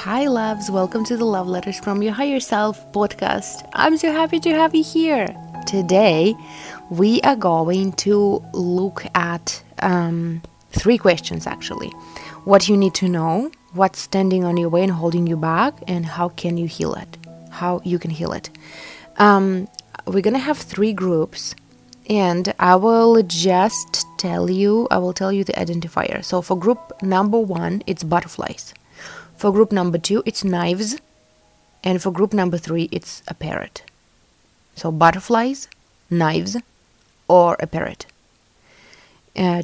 Hi, loves. Welcome to the Love Letters from Your Higher Self podcast. I'm so happy to have you here. Today, we are going to look at three questions actually. What you need to know, what's standing on your way and holding you back, and how can you heal it? How you can heal it. We're gonna have three groups, and I will tell you the identifier. So for group number one, it's butterflies. For group number two, it's knives. And for group number three, it's a parrot. So butterflies, knives, or a parrot.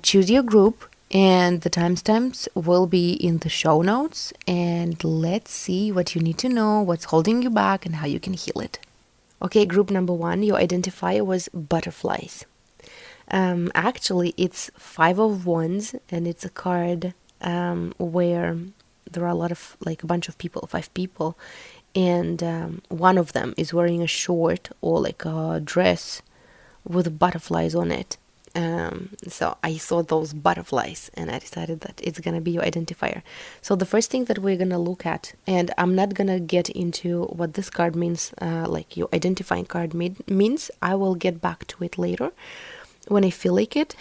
Choose your group, and the timestamps will be in the show notes. And let's see what you need to know, what's holding you back, and how you can heal it. Okay, group number one, your identifier was butterflies. Actually, it's Five of Wands, and it's a card where there are a bunch of people, 5 people, and one of them is wearing a short or like a dress with butterflies on it. So I saw those butterflies and I decided that it's gonna be your identifier. So the first thing that we're gonna look at, and I'm not gonna get into what this card means, like your identifying card means. I will get back to it later when I feel like it.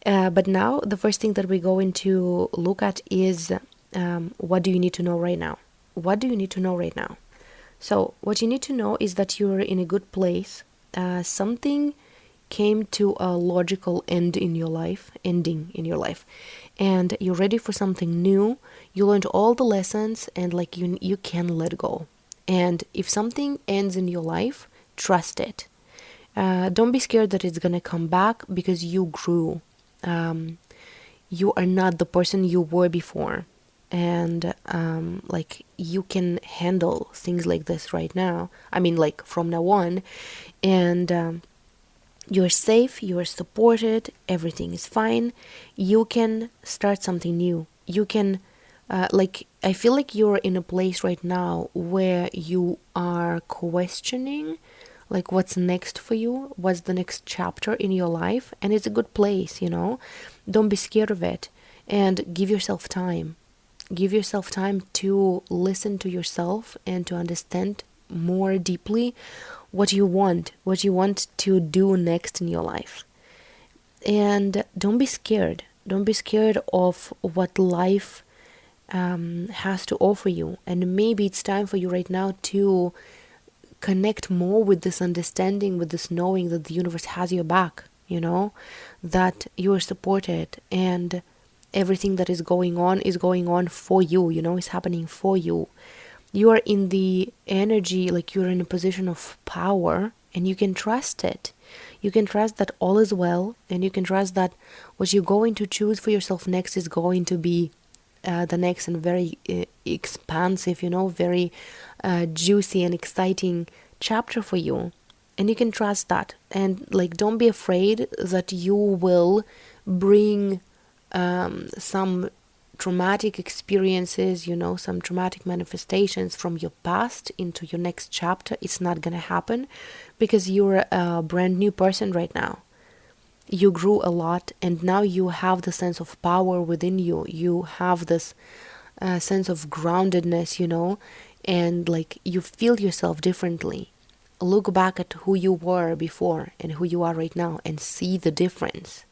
But now the first thing that we're going to look at is what do you need to know right now? What do you need to know right now? So what you need to know is that you're in a good place. Something came to a logical ending in your life, and you're ready for something new. You learned all the lessons, and you can let go. And if something ends in your life, trust it. Don't be scared that it's gonna come back, because you grew. You are not the person you were before, and you can handle things like this right now. I mean, from now on, and you're safe, you're supported, everything is fine. You can start something new. You can, I feel like you're in a place right now where you are questioning, what's next for you, what's the next chapter in your life, and it's a good place, Don't be scared of it, and give yourself time. Give yourself time to listen to yourself and to understand more deeply what you want to do next in your life. And don't be scared. Don't be scared of what life has to offer you. And maybe it's time for you right now to connect more with this understanding, with this knowing that the universe has your back, that you are supported, and everything that is going on for you, is happening for you. You are in the energy, you're in a position of power, and you can trust it. You can trust that all is well, and you can trust that what you're going to choose for yourself next is going to be the next and very expansive, very juicy and exciting chapter for you. And you can trust that. And don't be afraid that you will bring some traumatic experiences, some traumatic manifestations from your past into your next chapter. It's not gonna happen, because you're a brand new person right now. You grew a lot, and now you have the sense of power within you. You have this sense of groundedness, and you feel yourself differently. Look back at who you were before and who you are right now, and see the difference.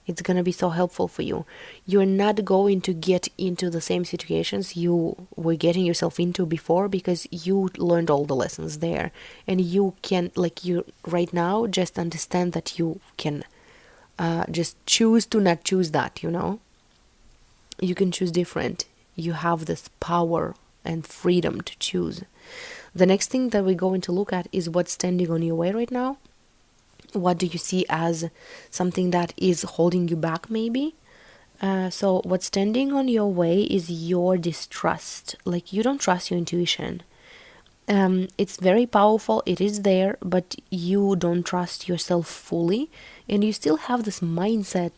It's going to be so helpful for you. You're not going to get into the same situations you were getting yourself into before, because you learned all the lessons there. And you can, you right now, just understand that you can just choose to not choose that, You can choose different. You have this power and freedom to choose. The next thing that we're going to look at is what's standing on your way right now. What do you see as something that is holding you back, maybe? So what's standing on your way is your distrust. You don't trust your intuition. It's very powerful, it is there, but you don't trust yourself fully, and you still have this mindset,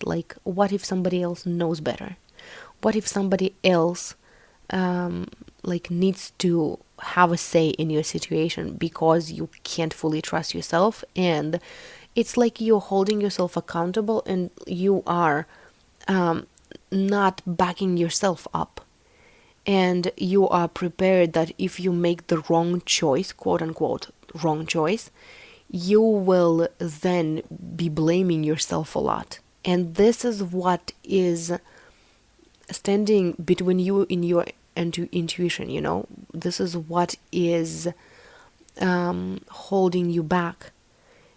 what if somebody else knows better? What if somebody else needs to have a say in your situation, because you can't fully trust yourself, and it's like you're holding yourself accountable, and you are not backing yourself up. and you are prepared that if you make the wrong choice, quote unquote, wrong choice, you will then be blaming yourself a lot. And this is what is standing between you and your intuition, you know? This is what is holding you back,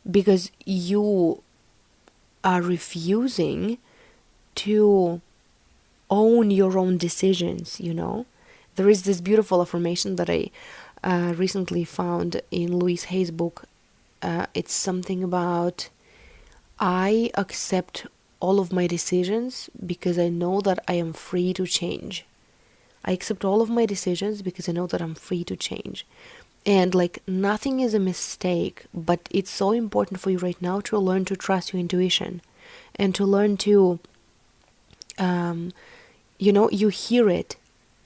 because you are refusing to own your own decisions, you know? There is this beautiful affirmation that I recently found in Louise Hay's book. It's something about, I accept all of my decisions because I know that I am free to change. I accept all of my decisions because I know that I'm free to change. And like, nothing is a mistake, but it's so important for you right now to learn to trust your intuition and to learn to, you hear it,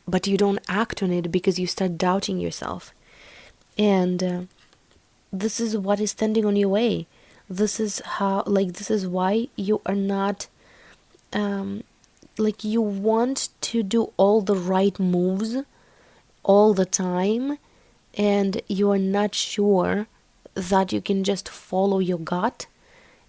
but you don't act on it because you start doubting yourself. And this is what is standing on your way. This is this is why you are not, you want to do all the right moves all the time, and you are not sure that you can just follow your gut,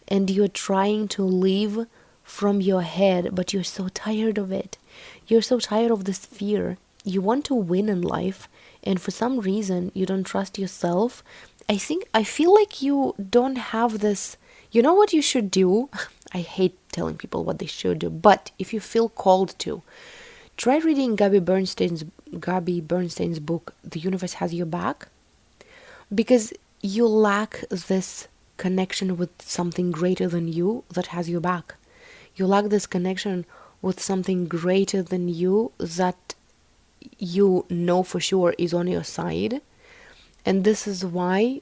and you're trying to live from your head, but you're so tired of it. You're so tired of this fear. You want to win in life, and for some reason you don't trust yourself. I feel like you don't have this. You know what you should do? I hate telling people what they should do, but if you feel called to, try reading Gabby Bernstein's book, The Universe Has Your Back, because you lack this connection with something greater than you that has your back. You lack this connection with something greater than you that you know for sure is on your side. And this is why,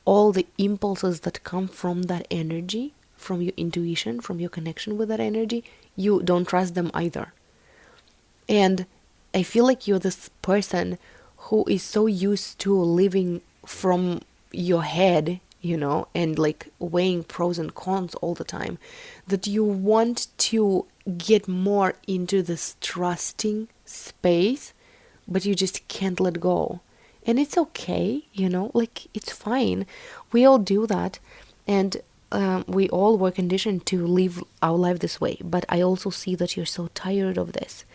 all the impulses that come from that energy, from your intuition, from your connection with that energy, you don't trust them either. And I feel like you're this person who is so used to living from your head, and weighing pros and cons all the time, that you want to get more into this trusting space, but you just can't let go. And it's okay, it's fine. We all do that. And we all were conditioned to live our life this way. But I also see that you're so tired of this.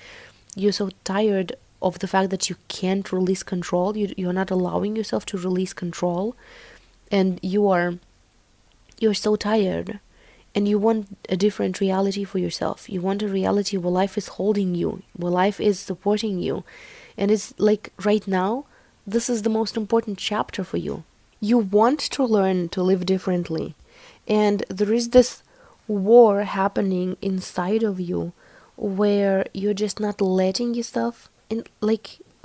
You're so tired of the fact that you can't release control. You're not allowing yourself to release control. And you're so tired. And you want a different reality for yourself. You want a reality where life is holding you, where life is supporting you. And it's like right now, this is the most important chapter for you. You want to learn to live differently. And there is this war happening inside of you where you're just not letting yourself in,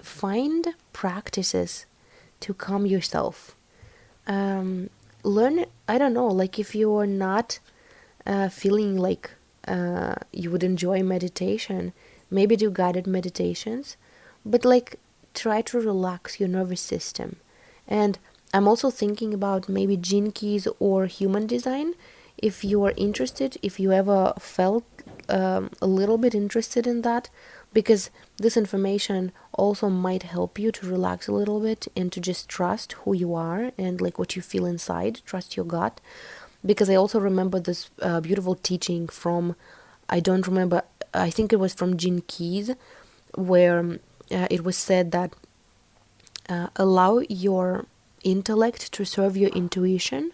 find practices to calm yourself. Learn, I don't know, if you are not feeling like you would enjoy meditation, maybe do guided meditations, but try to relax your nervous system. And I'm also thinking about maybe gene keys or human design. If you are interested, if you ever felt a little bit interested in that, because this information also might help you to relax a little bit and to just trust who you are and what you feel inside, trust your gut. Because I also remember this beautiful teaching from, I don't remember, I think it was from Gene Keys, where it was said that allow your intellect to serve your intuition,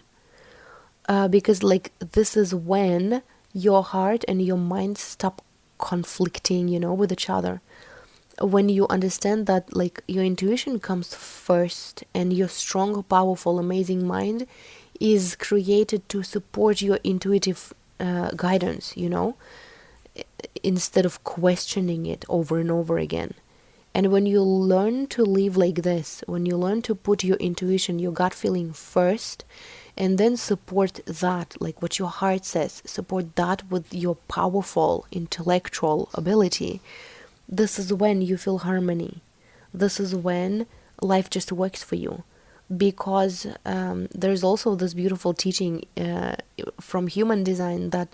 because this is when your heart and your mind stop conflicting, with each other. When you understand that your intuition comes first and your strong, powerful, amazing mind is created to support your intuitive guidance, instead of questioning it over and over again. And when you learn to live like this, when you learn to put your intuition, your gut feeling first, and then support that, what your heart says, support that with your powerful intellectual ability, this is when you feel harmony. This is when life just works for you. Because there's also this beautiful teaching from human design that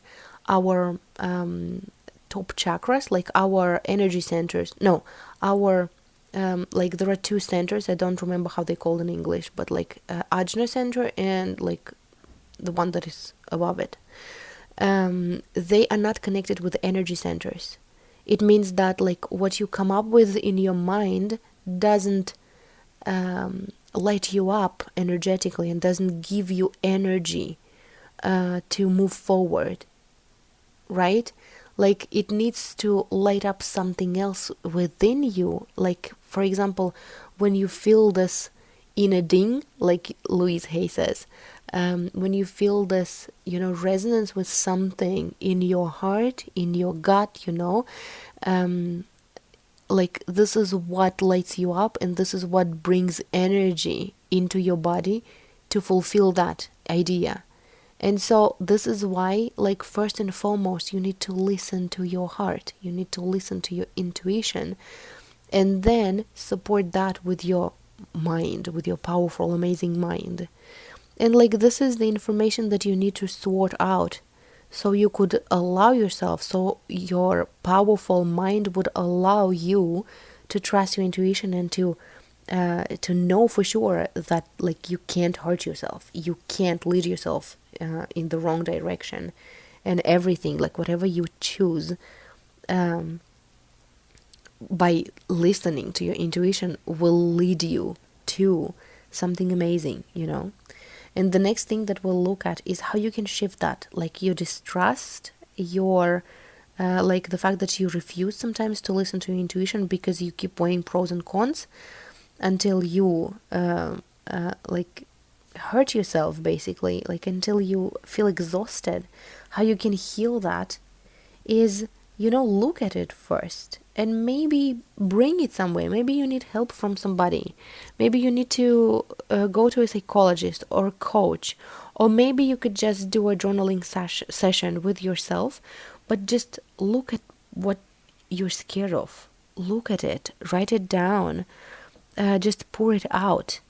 our top chakras, like our energy centers. No, our like there are two centers. I don't remember how they called in English, but like Ajna center and like the one that is above it. They are not connected with energy centers. It means that like what you come up with in your mind doesn't light you up energetically and doesn't give you energy to move forward, right? Like it needs to light up something else within you. Like, for example, when you feel this inner ding, like Louise Hay says, when you feel this, resonance with something in your heart, in your gut, like this is what lights you up and this is what brings energy into your body to fulfill that idea. And so this is why, like, first and foremost, you need to listen to your heart. You need to listen to your intuition and then support that with your mind, with your powerful, amazing mind. And like this is the information that you need to sort out so you could allow yourself, so your powerful mind would allow you to trust your intuition and to know for sure that like you can't hurt yourself, you can't lead yourself in the wrong direction, and everything, like whatever you choose, by listening to your intuition will lead you to something amazing. And the next thing that we'll look at is how you can shift that, like your distrust, your like the fact that you refuse sometimes to listen to your intuition because you keep weighing pros and cons until you like hurt yourself, basically, like until you feel exhausted. How you can heal that is, look at it first and maybe bring it somewhere. Maybe you need help from somebody. Maybe you need to go to a psychologist or a coach, or maybe you could just do a journaling session with yourself, but just look at what you're scared of. Look at it, write it down, just pour it out.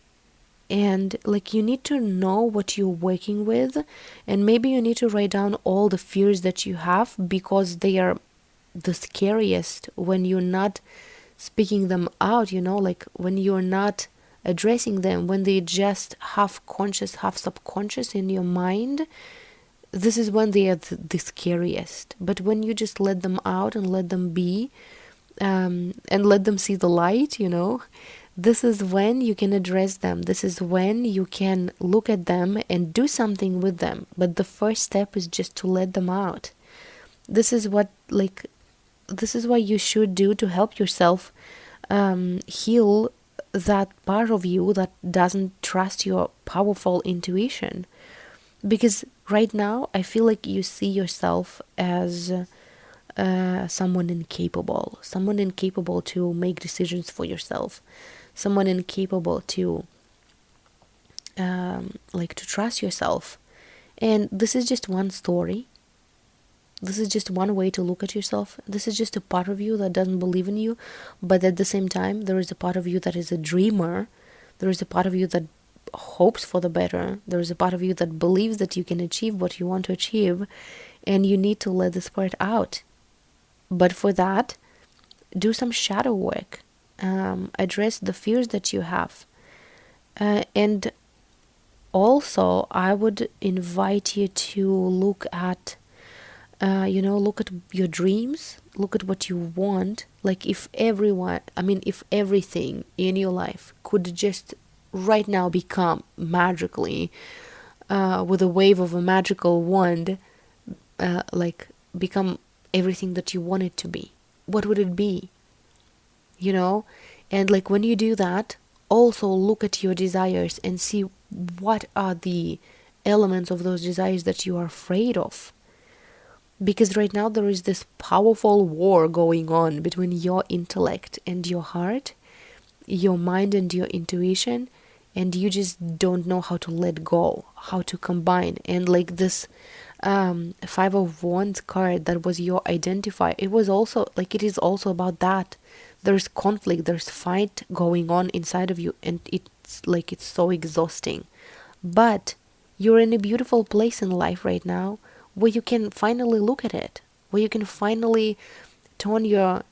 And like you need to know what you're working with, and maybe you need to write down all the fears that you have because they are the scariest when you're not speaking them out, like when you're not addressing them, when they just half conscious, half subconscious in your mind. This is when they are the scariest. But when you just let them out and let them be, and let them see the light, this is when you can address them. This is when you can look at them and do something with them. But the first step is just to let them out. This is what you should do to help yourself heal that part of you that doesn't trust your powerful intuition. Because right now, I feel like you see yourself as someone incapable to make decisions for yourself, someone incapable to to trust yourself. And this is just one story. This is just one way to look at yourself. This is just a part of you that doesn't believe in you, but at the same time, there is a part of you that is a dreamer. There is a part of you that hopes for the better. There is a part of you that believes that you can achieve what you want to achieve, and you need to let this part out. But for that, do some shadow work. Address the fears that you have. And also, I would invite you to look at look at your dreams, look at what you want. Like if everything in your life could just right now become magically, with a wave of a magical wand, become everything that you want it to be, what would it be? And like when you do that, also look at your desires and see what are the elements of those desires that you are afraid of. Because right now there is this powerful war going on between your intellect and your heart, your mind and your intuition, and you just don't know how to let go, how to combine. And like this Five of Wands card that was your identifier, it is also about that. There's conflict, there's fight going on inside of you, and it's so exhausting. But you're in a beautiful place in life right now where you can finally look at it, where you can finally turn your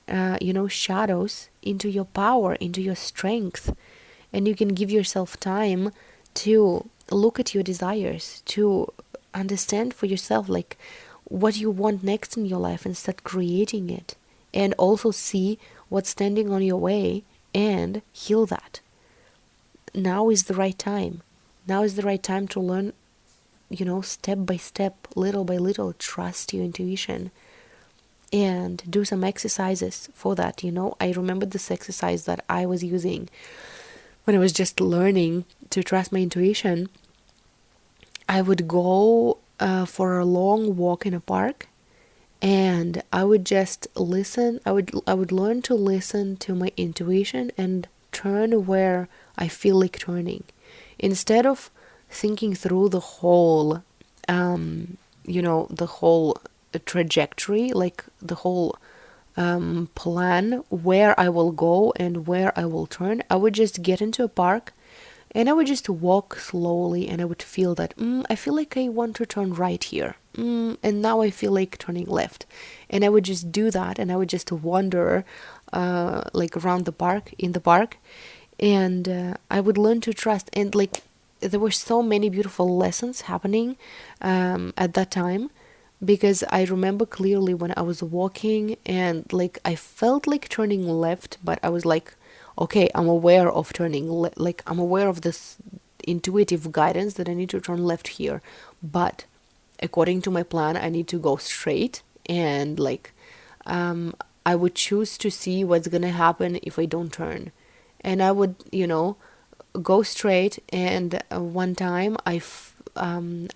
shadows into your power, into your strength, and you can give yourself time to look at your desires, to understand for yourself like what you want next in your life and start creating it, and also see what's standing on your way and heal that. Now is the right time. Now is the right time to learn, step by step, little by little, trust your intuition and do some exercises for that. I remember this exercise that I was using when I was just learning to trust my intuition. I would go for a long walk in a park, and I would just listen. I would learn to listen to my intuition and turn where I feel like turning, instead of thinking through the whole, the whole trajectory, like the whole plan where I will go and where I will turn. I would just get into a park and I would just walk slowly, and I would feel that, I feel like I want to turn right here. And now I feel like turning left. And I would just do that, and I would just wander like around the park, in the park. And I would learn to trust. And like, there were so many beautiful lessons happening at that time, because I remember clearly when I was walking and like I felt like turning left, but I was like, okay, I'm aware of turning like I'm aware of this intuitive guidance that I need to turn left here, but according to my plan I need to go straight. And like I would choose to see what's gonna happen if I don't turn, and I would go straight. And one time I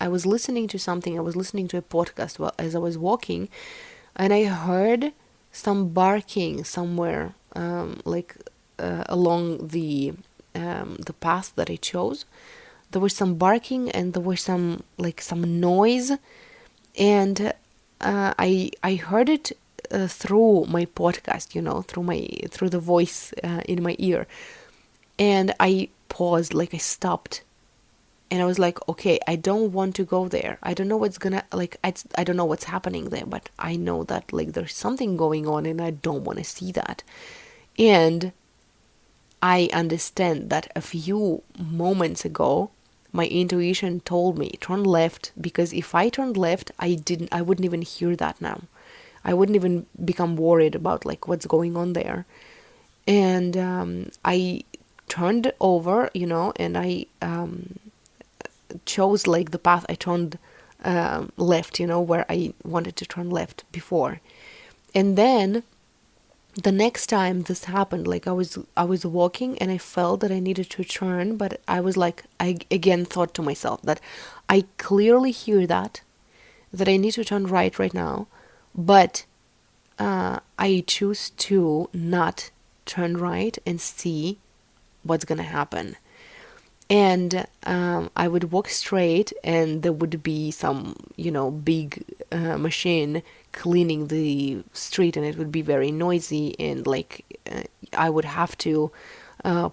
was listening to something. I was listening to a podcast as I was walking, and I heard some barking somewhere, along the path that I chose. There was some barking, and there was some noise, and I heard it through my podcast, through the voice in my ear, and I paused, like I stopped. And I was like, okay, I don't want to go there. I don't know what's gonna, I don't know what's happening there, but I know that, like, there's something going on and I don't want to see that. And I understand that a few moments ago, my intuition told me, turn left, because if I turned left, I wouldn't even hear that now. I wouldn't even become worried about, like, what's going on there. And I turned over, and I chose like the path. I turned left, where I wanted to turn left before. And then the next time this happened, like I was walking and I felt that I needed to turn, but I was like, I again thought to myself that I clearly hear that I need to turn right now, but I choose to not turn right and see what's gonna happen. And I would walk straight, and there would be some, big machine cleaning the street, and it would be very noisy, and I would have to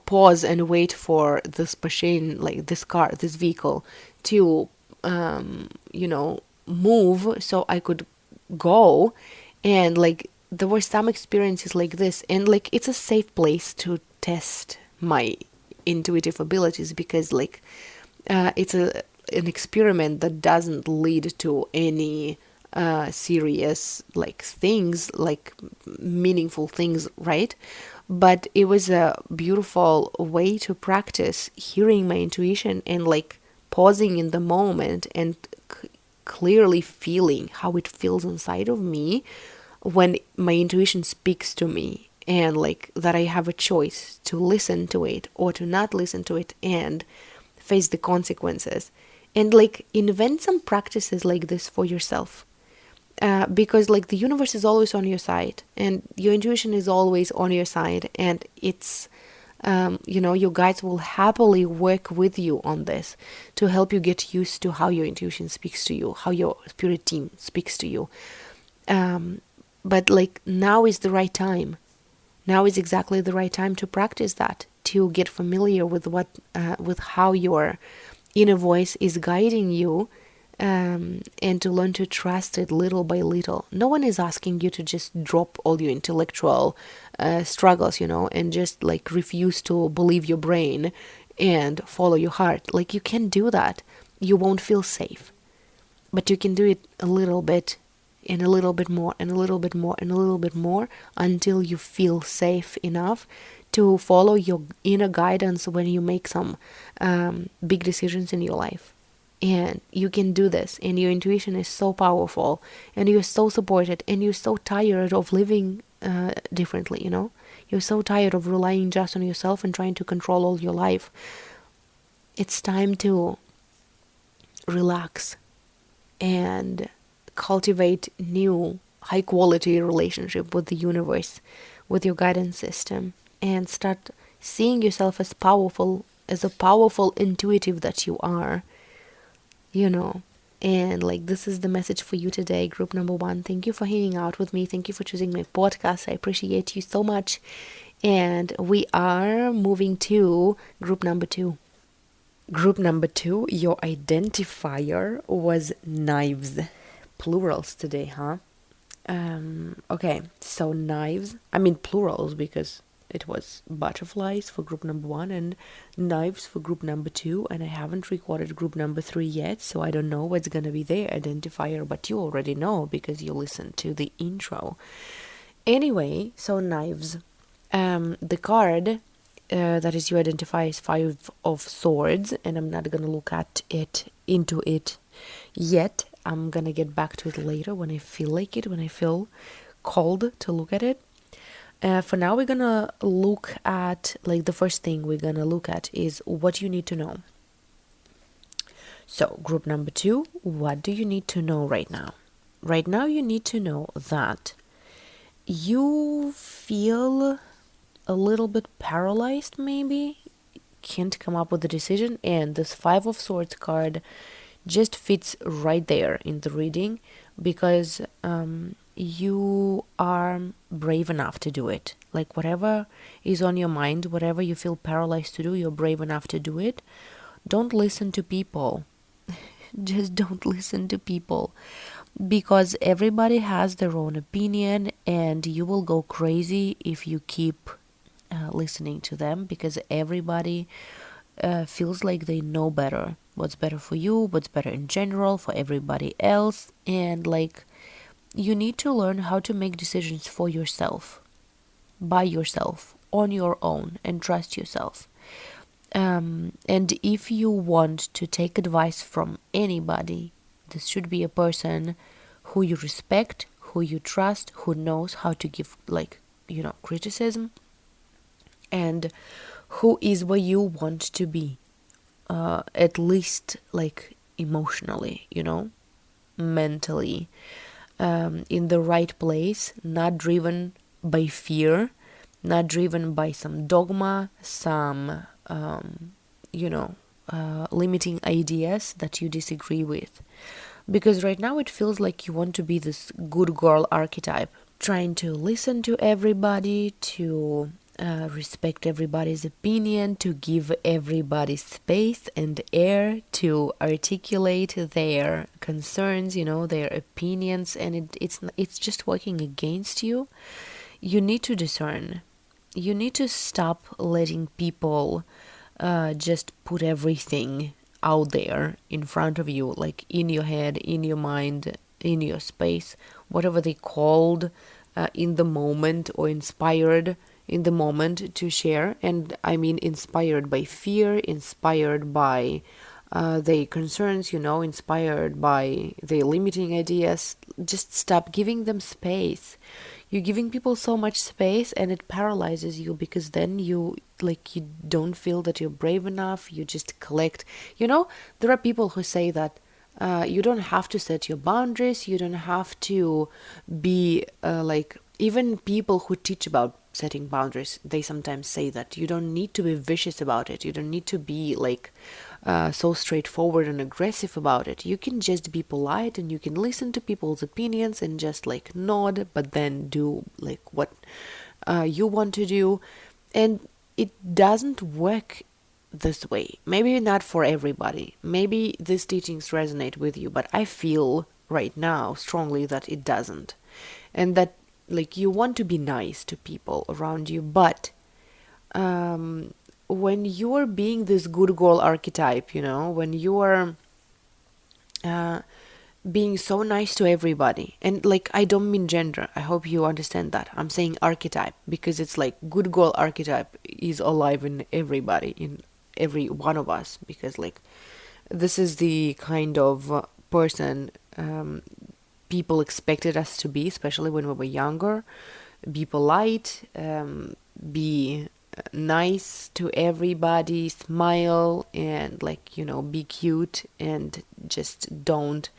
pause and wait for this machine, like this vehicle, to move so I could go. And like there were some experiences like this, and like it's a safe place to test my intuitive abilities, because it's an experiment that doesn't lead to any serious things, like meaningful things, right? But it was a beautiful way to practice hearing my intuition and pausing in the moment and clearly feeling how it feels inside of me when my intuition speaks to me, and that I have a choice to listen to it or to not listen to it and face the consequences. And invent some practices like this for yourself, because the universe is always on your side, and your intuition is always on your side, and it's your guides will happily work with you on this to help you get used to how your intuition speaks to you, how your spirit team speaks to you. But now is the right time. Now is exactly the right time to practice that, to get familiar with with how your inner voice is guiding you and to learn to trust it little by little. No one is asking you to just drop all your intellectual struggles, and just like refuse to believe your brain and follow your heart. Like, you can't do that. You won't feel safe. But you can do it a little bit, and a little bit more, and a little bit more, and a little bit more, until you feel safe enough to follow your inner guidance when you make some big decisions in your life. And you can do this, and your intuition is so powerful, and you're so supported, and you're so tired of living differently, You're so tired of relying just on yourself and trying to control all your life. It's time to relax and cultivate new high quality relationship with the universe, with your guidance system, and start seeing yourself as a powerful intuitive that you are, and like, this is the message for you today, group number 1. Thank you for hanging out with me. Thank you for choosing my podcast. I appreciate you so much. And we are moving to group number 2. Group number 2, your identifier was knives. Plurals today, huh? Okay, so knives. I mean plurals because it was butterflies for group number 1 and knives for group number 2, and I haven't recorded group number 3 yet, so I don't know what's gonna be their identifier, but you already know because you listened to the intro. Anyway, so knives. The card that is your identifier is 5 of Swords, and I'm not gonna look at it into it yet. I'm gonna get back to it later when I feel like it, when I feel called to look at it. For now, we're gonna look at, like, the first thing we're gonna look at is what you need to know. So, group number 2, what do you need to know right now? Right now, you need to know that you feel a little bit paralyzed, maybe, can't come up with a decision, and this 5 of Swords card just fits right there in the reading, because you are brave enough to do it. Like, whatever is on your mind, whatever you feel paralyzed to do, you're brave enough to do it. Don't listen to people. Just don't listen to people, because everybody has their own opinion, and you will go crazy if you keep listening to them, because everybody feels like they know better, what's better for you, what's better in general for everybody else. And like, you need to learn how to make decisions for yourself, by yourself, on your own, and trust yourself. And if you want to take advice from anybody, this should be a person who you respect, who you trust, who knows how to give, like, criticism, and who is where you want to be, at least, like, emotionally, mentally, in the right place, not driven by fear, not driven by some dogma, some limiting ideas that you disagree with. Because right now it feels like you want to be this good girl archetype, trying to listen to everybody, to respect everybody's opinion, to give everybody space and air to articulate their concerns, their opinions, and it's just working against you. You need to discern. You need to stop letting people just put everything out there in front of you, like in your head, in your mind, in your space, whatever they called in the moment, or inspired in the moment to share. And I mean inspired by fear, inspired by their concerns, inspired by their limiting ideas. Just stop giving them space. You're giving people so much space, and it paralyzes you, because then you don't feel that you're brave enough. You just collect. There are people who say that you don't have to set your boundaries. You don't have to be even people who teach about setting boundaries, they sometimes say that you don't need to be vicious about it. You don't need to be so straightforward and aggressive about it. You can just be polite, and you can listen to people's opinions and just nod, but then do what you want to do. And it doesn't work this way. Maybe not for everybody. Maybe these teachings resonate with you, but I feel right now strongly that it doesn't. And that like you want to be nice to people around you, but when you are being this good girl archetype, when you are uh, being so nice to everybody, and like I don't mean gender, I hope you understand that. I'm saying archetype because it's like good girl archetype is alive in everybody, in every one of us, because like this is the kind of person people expected us to be, especially when we were younger. Be polite, be nice to everybody, smile, and like, be cute, and just don't,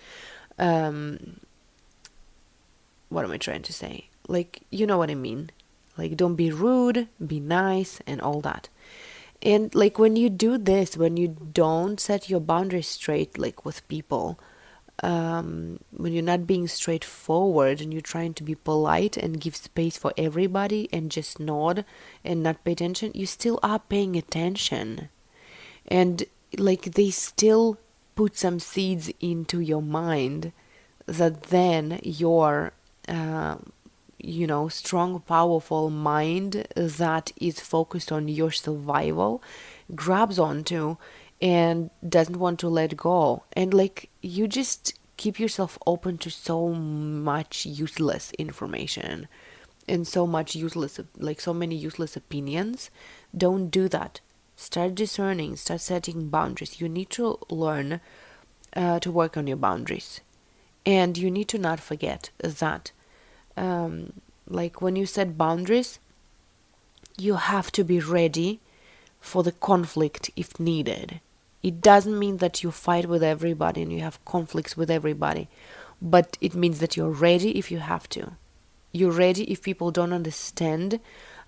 what am I trying to say? Like, you know what I mean? Like, don't be rude, be nice, and all that. And like when you do this, when you don't set your boundaries straight, like with people, when you're not being straightforward and you're trying to be polite and give space for everybody and just nod and not pay attention, you still are paying attention. And like they still put some seeds into your mind that then your strong, powerful mind that is focused on your survival grabs onto and doesn't want to let go. And like you just keep yourself open to so much useless information and so much useless, like so many useless opinions. Don't do that. Start discerning, start setting boundaries. You need to learn to work on your boundaries. And you need to not forget that like when you set boundaries, you have to be ready for the conflict if needed. It doesn't mean that you fight with everybody and you have conflicts with everybody, but it means that you're ready if you have to. You're ready if people don't understand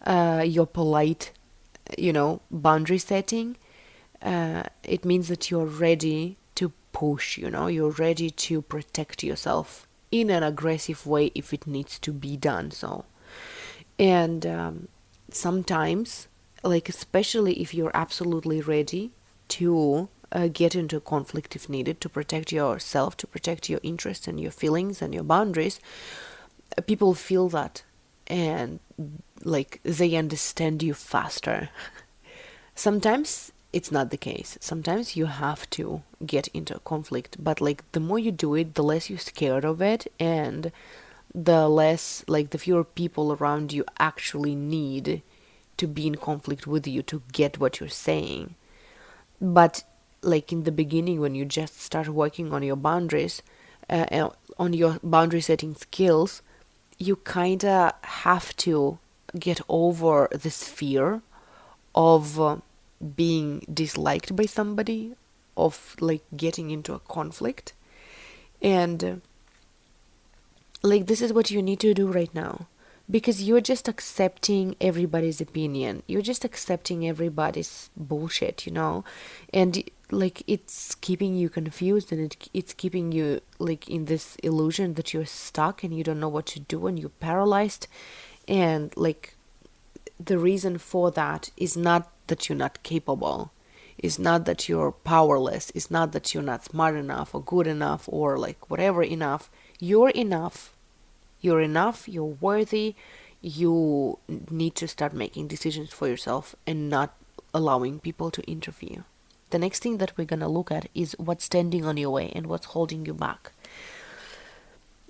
your polite, boundary setting. It means that you're ready to push, you're ready to protect yourself in an aggressive way if it needs to be done so. And sometimes, like especially if you're absolutely ready to get into a conflict if needed, to protect yourself, to protect your interests and your feelings and your boundaries, people feel that and like they understand you faster. Sometimes it's not the case. Sometimes you have to get into a conflict, but like the more you do it, the less you're scared of it, and the less, like the fewer people around you actually need to be in conflict with you to get what you're saying. But like in the beginning, when you just start working on your boundaries, on your boundary setting skills, you kind of have to get over this fear of being disliked by somebody, of like getting into a conflict. And like this is what you need to do right now, because you're just accepting everybody's opinion, you're just accepting everybody's bullshit, and like it's keeping you confused, and it's keeping you like in this illusion that you're stuck and you don't know what to do and you're paralyzed. And like the reason for that is not that you're not capable, is not that you're powerless, is not that you're not smart enough or good enough or like whatever enough. You're enough. You're enough, you're worthy. You need to start making decisions for yourself and not allowing people to interfere. The next thing that we're going to look at is what's standing on your way and what's holding you back.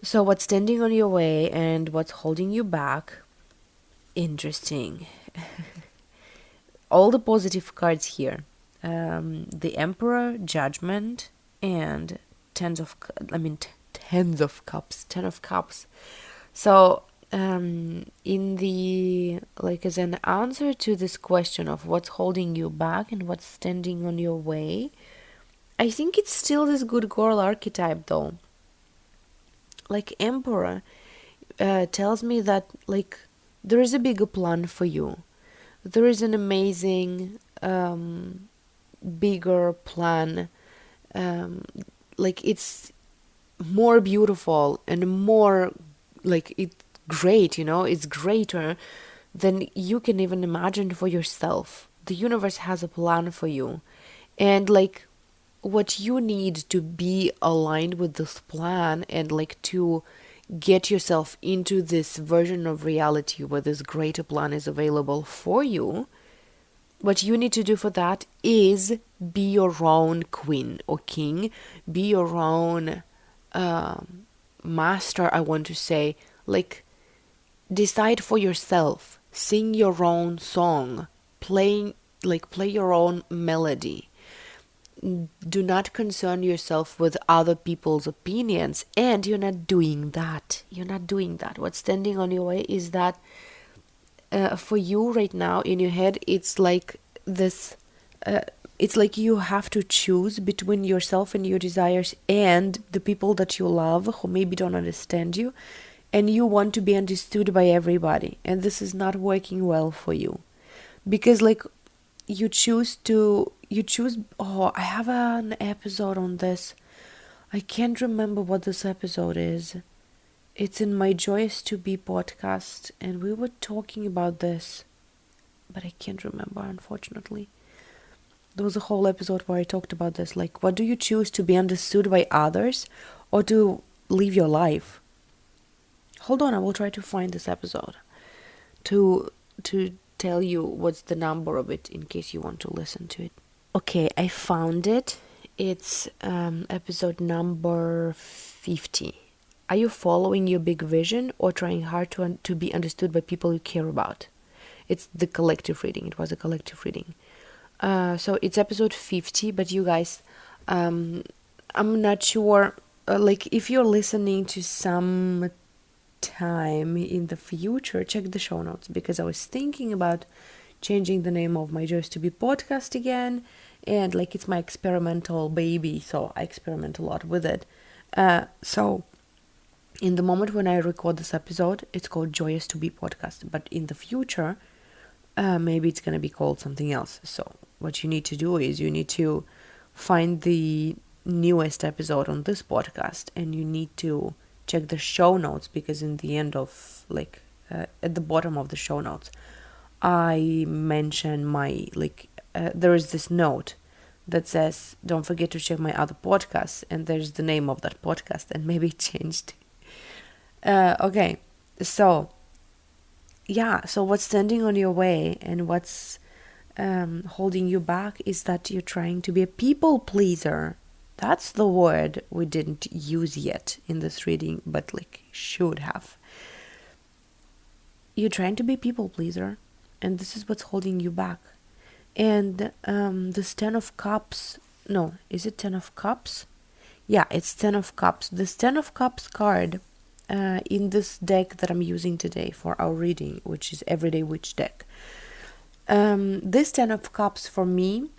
So what's standing on your way and what's holding you back? Interesting. All the positive cards here. The Emperor, Judgment, and Tens of Cups. Ten of Cups. So, in the, like, as an answer to this question of what's holding you back and what's standing on your way, I think it's still this good girl archetype, though. Like, Emperor tells me that, like, there is a bigger plan for you. There is an amazing, bigger plan. Like, it's more beautiful and more like it's great, it's greater than you can even imagine for yourself. the universe has a plan for you. And like what you need to be aligned with this plan and like to get yourself into this version of reality where this greater plan is available for you, what you need to do for that is be your own queen or king, be your own master, I want to say. Like, decide for yourself, sing your own song, play your own melody. Do not concern yourself with other people's opinions, and you're not doing that. What's standing on your way is that for you right now in your head, it's like this it's like you have to choose between yourself and your desires and the people that you love who maybe don't understand you, and you want to be understood by everybody, and this is not working well for you because like oh, I have an episode on this. I can't remember what this episode is. It's in my Joyous to Be podcast, and we were talking about this, but I can't remember, unfortunately. There was a whole episode where I talked about this, like, what do you choose, to be understood by others or to live your life? Hold on, I will try to find this episode to tell you what's the number of it in case you want to listen to it. Okay, I found it. It's episode number 50. Are you following your big vision or trying hard to be understood by people you care about? It's the collective reading. It was a collective reading. So it's episode 50, but you guys, I'm not sure, like if you're listening to some time in the future, check the show notes, because I was thinking about changing the name of my Joyous to Be podcast again, and like it's my experimental baby, so I experiment a lot with it. So in the moment when I record this episode, it's called Joyous to Be podcast, but in the future, maybe it's going to be called something else. So what you need to do is you need to find the newest episode on this podcast, and you need to check the show notes, because in the end of at the bottom of the show notes, I mention there is this note that says, don't forget to check my other podcasts, and there's the name of that podcast, and maybe it changed. Okay, so what's standing on your way and what's holding you back is that you're trying to be a people pleaser. That's the word we didn't use yet in this reading, but should have. You're trying to be a people pleaser, and this is what's holding you back. And this 10 of Cups, no, is it 10 of Cups? Yeah, it's 10 of Cups. This 10 of Cups card in this deck that I'm using today for our reading, which is Everyday Witch deck. This 10 of Cups for me,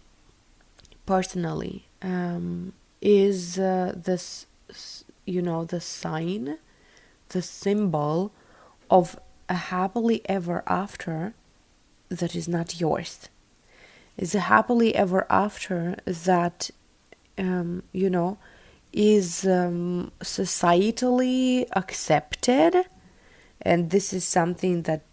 personally, is this, the sign, the symbol of a happily ever after that is not yours. It's a happily ever after that, is societally accepted, and this is something that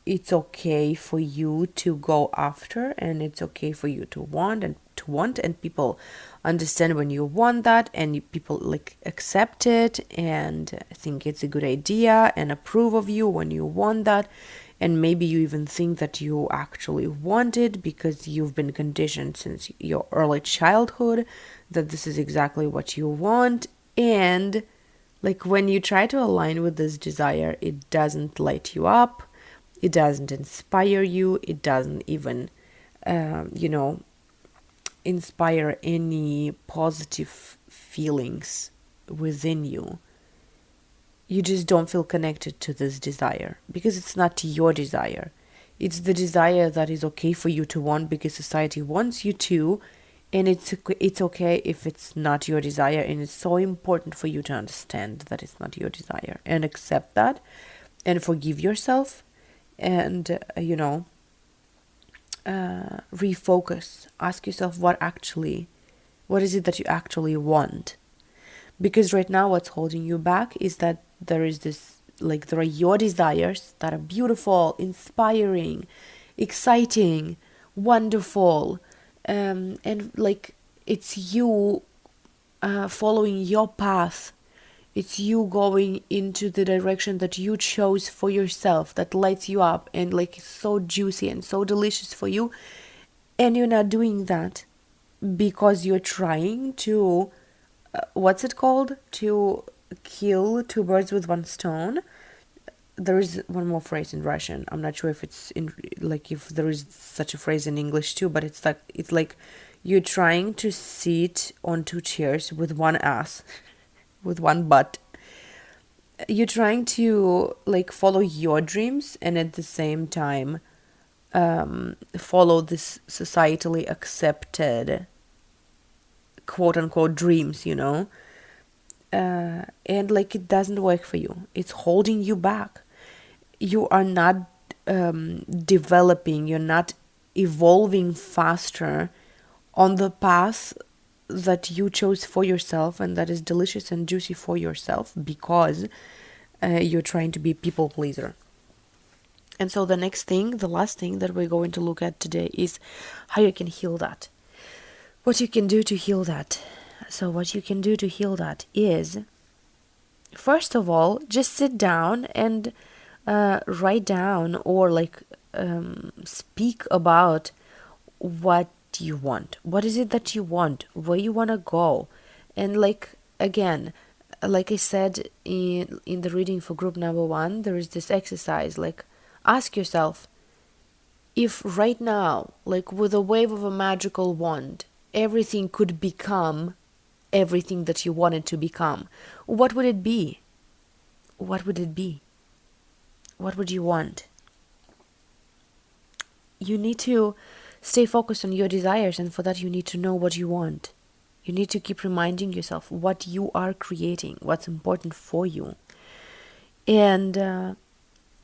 it's okay for you to go after, and it's okay for you to want, and people understand when you want that, and people accept it and think it's a good idea and approve of you when you want that. And maybe you even think that you actually want it because you've been conditioned since your early childhood that this is exactly what you want. And when you try to align with this desire, it doesn't light you up. It doesn't inspire you. It doesn't even, inspire any positive feelings within you. You just don't feel connected to this desire because it's not your desire. It's the desire that is okay for you to want because society wants you to, and it's okay if it's not your desire, and it's so important for you to understand that it's not your desire and accept that and forgive yourself and, refocus. Ask yourself what is it that you actually want? Because right now what's holding you back is that there is this, there are your desires that are beautiful, inspiring, exciting, wonderful, and like it's you following your path. It's you going into the direction that you chose for yourself, that lights you up and like it's so juicy and so delicious for you. And you're not doing that because you're trying to, what's it called? To kill two birds with one stone. There is one more phrase in Russian. I'm not sure if it's in like if there is such a phrase in English too, but it's like you're trying to sit on two chairs with one ass, with one butt. You're trying to like follow your dreams and at the same time follow this societally accepted quote unquote dreams, and like it doesn't work for you. It's holding you back. You are not developing, you're not evolving faster on the path that you chose for yourself and that is delicious and juicy for yourself because you're trying to be a people pleaser. And so the next thing, the last thing that we're going to look at today is how you can heal that. What you can do to heal that. So what you can do to heal that is, first of all, just sit down and write down or like speak about what you want. What is it that you want? Where you want to go? And like again, like I said in the reading for group number 1, there is this exercise. Like, ask yourself, if right now, like with a wave of a magical wand, everything could become everything that you wanted to become, what would it be? What would it be? What would you want? You need to stay focused on your desires, and for that you need to know what you want. You need to keep reminding yourself what you are creating, what's important for you. And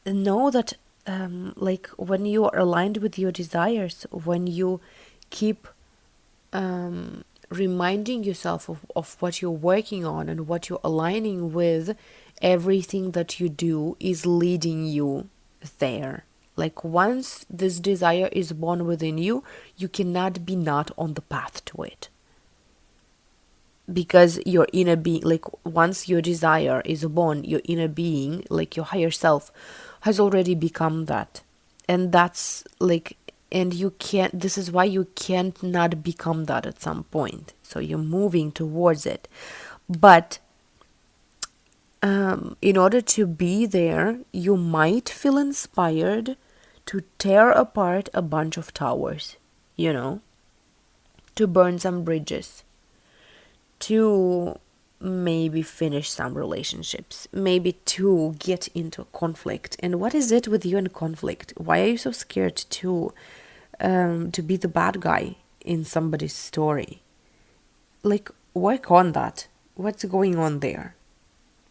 know that like when you are aligned with your desires, when you keep reminding yourself of what you're working on and what you're aligning with, everything that you do is leading you there. Like once this desire is born within you, you cannot be not on the path to it. Because your inner being, like once your desire is born, your inner being, like your higher self, has already become that. And that's like, and you can't, this is why you can't not become that at some point. So you're moving towards it. But in order to be there, you might feel inspired to tear apart a bunch of towers, to burn some bridges, to maybe finish some relationships, maybe to get into conflict. And what is it with you in conflict? Why are you so scared to be the bad guy in somebody's story? Like, work on that. What's going on there?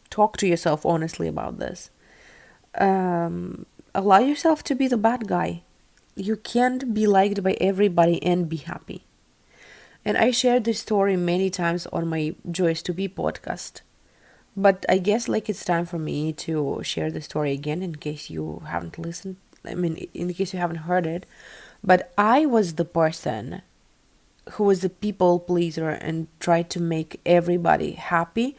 Talk to yourself honestly about this. Allow yourself to be the bad guy. You can't be liked by everybody and be happy. And I shared this story many times on my Joyous to Be podcast. But I guess like it's time for me to share the story again in case you haven't listened. I mean, in case you haven't heard it. But I was the person who was a people pleaser and tried to make everybody happy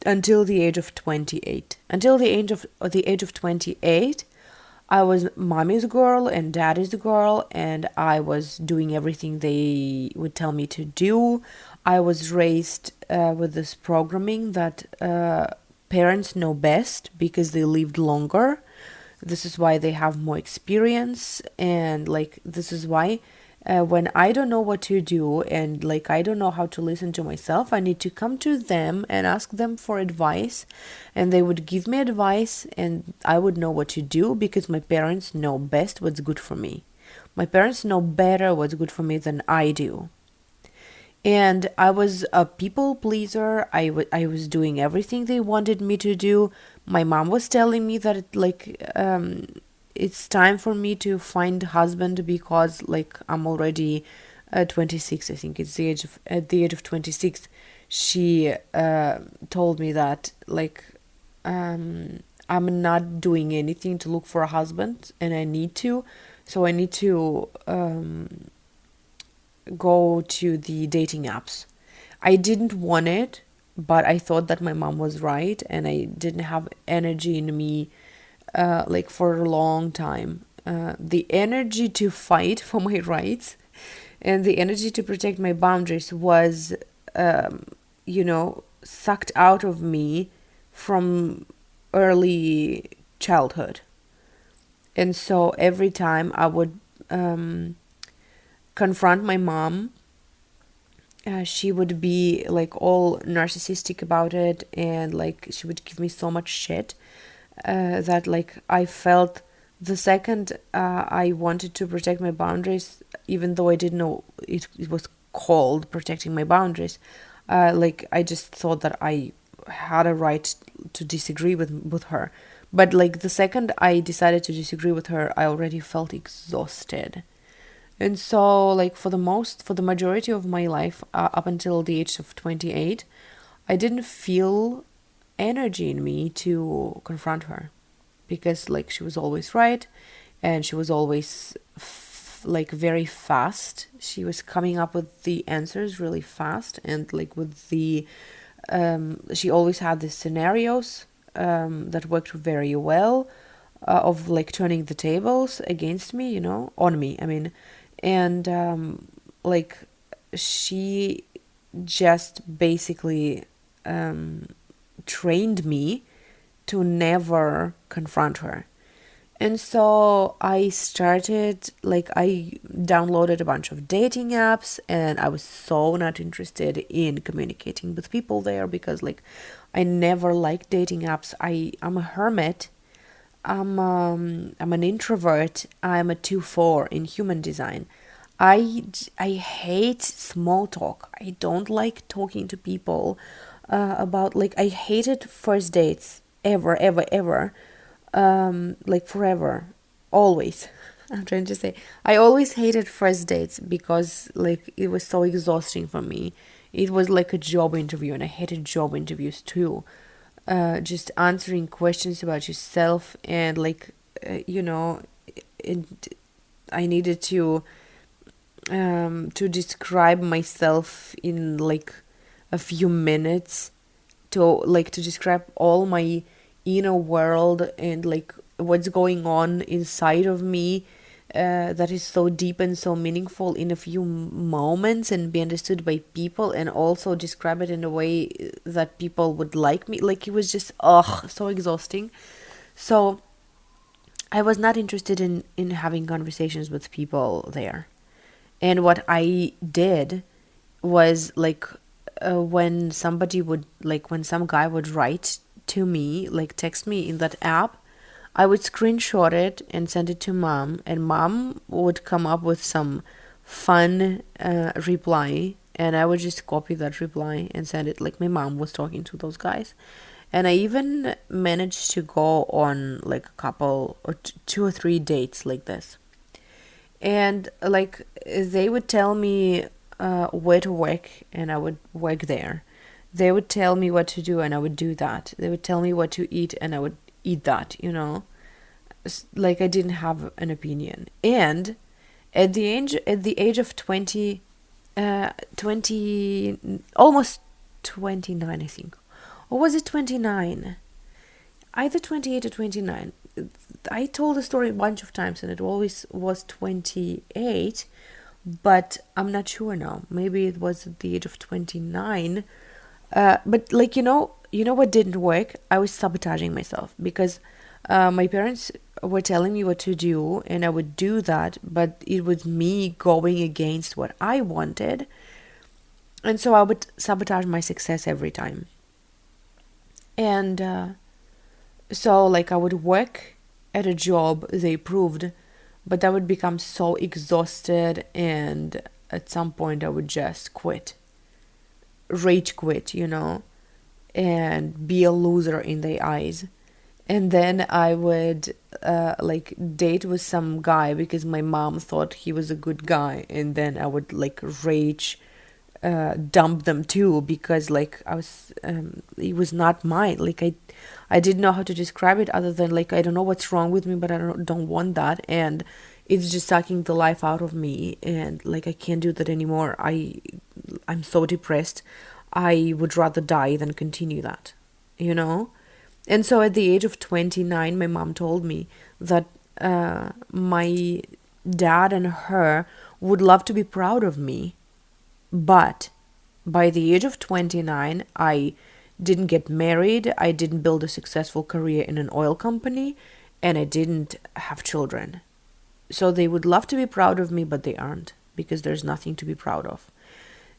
until the age of 28. Until the age of 28, I was mommy's girl and daddy's girl, and I was doing everything they would tell me to do. I was raised with this programming that parents know best because they lived longer. This is why they have more experience, and like this is why when I don't know what to do and like I don't know how to listen to myself, I need to come to them and ask them for advice, and they would give me advice and I would know what to do because my parents know best what's good for me. My parents know better what's good for me than I do. And I was a people pleaser. I was doing everything they wanted me to do. My mom was telling me that it's time for me to find a husband because like I'm already 26. I think it's at the age of 26 she told me that like I'm not doing anything to look for a husband and I need to. So I need to go to the dating apps. I didn't want it, but I thought that my mom was right, and I didn't have energy in me like for a long time. The energy to fight for my rights and the energy to protect my boundaries was, sucked out of me from early childhood. And so every time I would confront my mom, she would be like all narcissistic about it, and like she would give me so much shit that like I felt the second I wanted to protect my boundaries, even though I didn't know it was called protecting my boundaries. Like I just thought that I had a right to disagree with her. But like the second I decided to disagree with her, I already felt exhausted. And so, like for the majority of my life, up until the age of 28, I didn't feel energy in me to confront her, because like she was always right, and she was always like very fast. She was coming up with the answers really fast, and like with the she always had these scenarios that worked very well, of like turning the tables against me, on me, I mean. And like she just basically trained me to never confront her. And so I started, like, I downloaded a bunch of dating apps, and I was so not interested in communicating with people there, because, like, I never liked dating apps. I'm a hermit. I'm an introvert. I'm a 2-4 in human design. I hate small talk. I don't like talking to people about, like, I hated first dates ever, ever, ever. Like forever, always. I'm trying to say, I always hated first dates because like it was so exhausting for me. It was like a job interview, and I hated job interviews too. Just answering questions about yourself, and like, it, I needed to describe myself in like a few minutes, to describe all my inner world, and like what's going on inside of me, that is so deep and so meaningful, in a few moments, and be understood by people, and also describe it in a way that people would like me. Like it was just so exhausting. So I was not interested in having conversations with people there. And what I did was like, when somebody would, like, when some guy would write to me, like text me in that app, I would screenshot it and send it to mom, and mom would come up with some fun reply, and I would just copy that reply and send it. Like my mom was talking to those guys. And I even managed to go on like a couple or 2 or 3 dates like this. And like they would tell me where to work, and I would work there. They would tell me what to do, and I would do that. They would tell me what to eat, and I would eat that. Like I didn't have an opinion. And at the age of 20, 20, almost 29, I think. Or was it 29? Either 28 or 29. I told the story a bunch of times, and it always was 28, but I'm not sure now. Maybe it was at the age of 29. But like, what didn't work? I was sabotaging myself, because my parents were telling me what to do, and I would do that, but it was me going against what I wanted. And so I would sabotage my success every time. And so like I would work at a job they approved, but I would become so exhausted, and at some point I would just quit. Rage quit, and be a loser in their eyes. And then I would like date with some guy because my mom thought he was a good guy, and then I would like rage dump them too, because like I was it was not mine. Like I didn't know how to describe it other than like, I don't know what's wrong with me, but I don't want that. And it's just sucking the life out of me, and like I can't do that anymore. I'm so depressed. I would rather die than continue that, you know? And so at the age of 29, my mom told me that my dad and her would love to be proud of me, but by the age of 29, I didn't get married, I didn't build a successful career in an oil company, and I didn't have children. So they would love to be proud of me, but they aren't, because there's nothing to be proud of.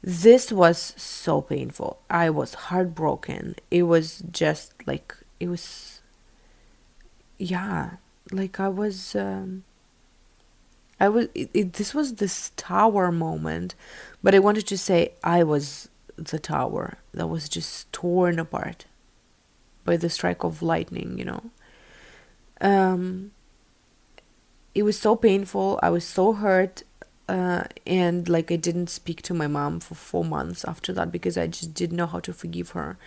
This was so painful. I was heartbroken. It was just like, it was, yeah, like this was this tower moment, but I wanted to say I was the tower that was just torn apart by the strike of lightning, you know. Um, it was so painful. I was so hurt. And like I didn't speak to my mom for 4 months after that because I just didn't know how to forgive her.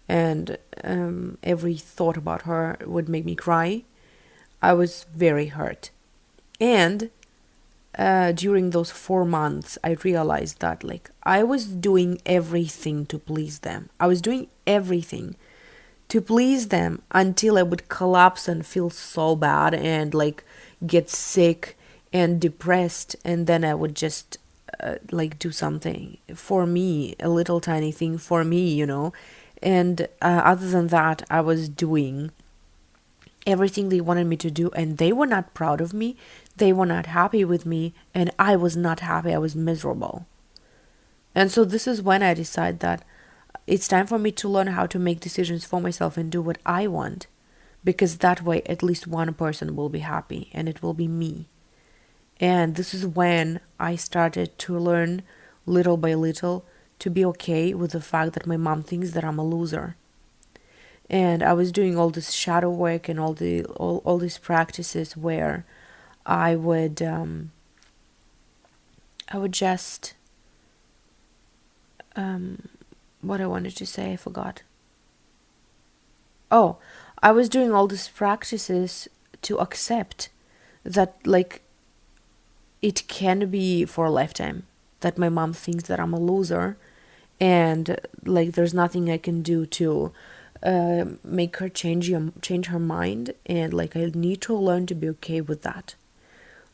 And every thought about her would make me cry. I was very hurt. And during those 4 months, I realized that like I was doing everything to please them. I was doing everything to please them until I would collapse and feel so bad and like get sick and depressed, and then I would just like do something for me, a little tiny thing for me, you know. And other than that, I was doing everything they wanted me to do, and they were not proud of me. They were not happy with me, and I was not happy. I was miserable. And so this is when I decide that it's time for me to learn how to make decisions for myself and do what I want, because that way at least one person will be happy, and it will be me. And this is when I started to learn little by little to be okay with the fact that my mom thinks that I'm a loser. And I was doing all this shadow work and all these practices where I would just what I wanted to say, I forgot. Oh, I was doing all these practices to accept that like it can be for a lifetime, that my mom thinks that I'm a loser, and like there's nothing I can do to make her change her mind, and like I need to learn to be okay with that.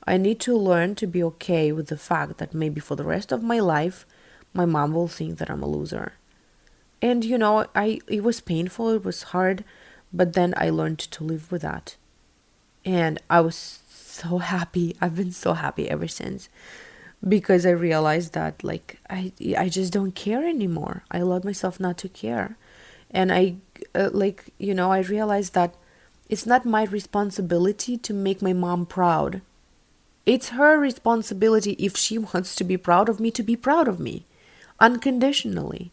I need to learn to be okay with the fact that maybe for the rest of my life my mom will think that I'm a loser. And you know, it was painful, it was hard, but then I learned to live with that. And I was so happy. I've been so happy ever since, because I realized that like I just don't care anymore. I allowed myself not to care. And I like, you know, I realized that it's not my responsibility to make my mom proud. It's her responsibility, if she wants to be proud of me, to be proud of me unconditionally,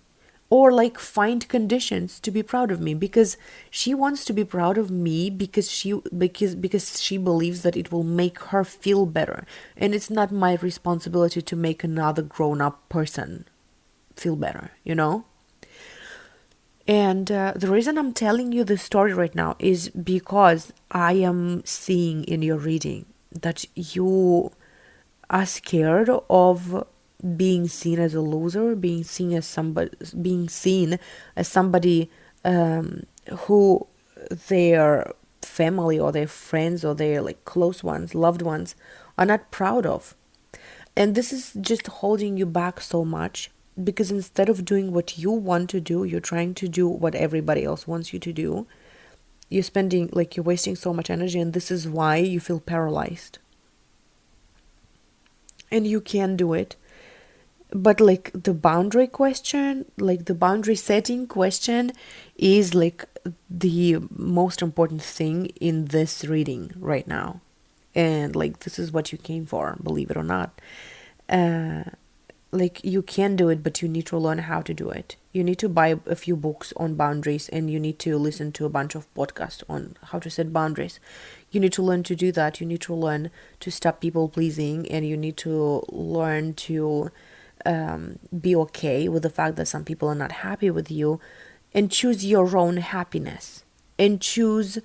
or like find conditions to be proud of me, because she wants to be proud of me because she believes that it will make her feel better, and it's not my responsibility to make another grown-up person feel better, you know. And the reason I'm telling you this story right now is because I am seeing in your reading that you are scared of being seen as a loser, being seen as somebody who their family or their friends or their like close ones, loved ones, are not proud of. And this is just holding you back so much, because instead of doing what you want to do, you're trying to do what everybody else wants you to do. You're wasting so much energy, and this is why you feel paralyzed. And you can do it. But like the boundary question, like the boundary setting question, is like the most important thing in this reading right now. And like this is what you came for, believe it or not. Like you can do it, but you need to learn how to do it. You need to buy a few books on boundaries, and you need to listen to a bunch of podcasts on how to set boundaries. You need to learn to do that. You need to learn to stop people pleasing, and you need to learn to be okay with the fact that some people are not happy with you, and choose your own happiness, and choose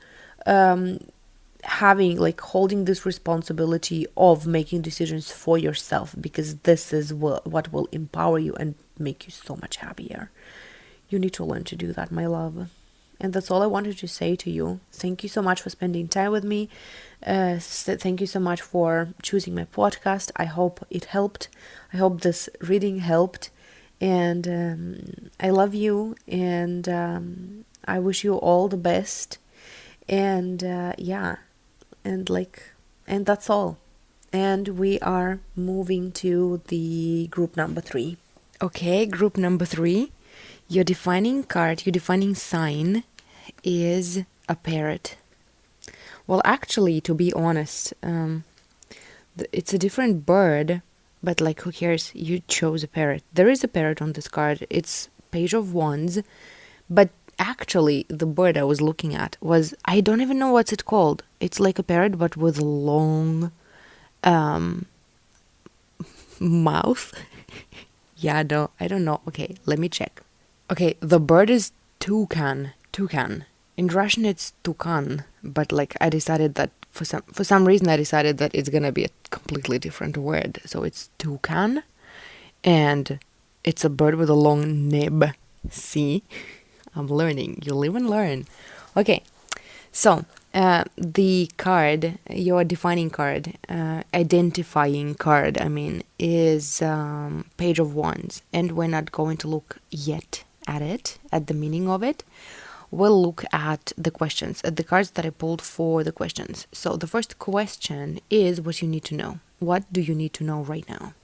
having like holding this responsibility of making decisions for yourself, because this is what will empower you and make you so much happier. You need to learn to do that, my love. And that's all I wanted to say to you. Thank you so much for spending time with me. Thank you so much for choosing my podcast. I hope it helped. I hope this reading helped. And I love you. And I wish you all the best. And yeah. And that's all. And we are moving to the group number 3. Okay, group number 3. Your defining card, your defining sign is a parrot. Well, actually, to be honest, it's a different bird, but like, who cares? You chose a parrot. There is a parrot on this card. It's Page of Wands, but actually, the bird I was looking at was, I don't even know what's it called. It's like a parrot, but with a long mouth. Yeah, no, I don't know. Okay, let me check. Okay, the bird is toucan. In Russian, it's tukan, but like I decided that for some reason I decided that it's gonna be a completely different word. So it's toucan, and it's a bird with a long nib. See, I'm learning. You live and learn. Okay, so the card, your defining card, identifying card, I mean, is Page of Wands, and we're not going to look yet at it, at the meaning of it. We'll look at the questions, at the cards that I pulled for the questions. So the first question is what you need to know. What do you need to know right now?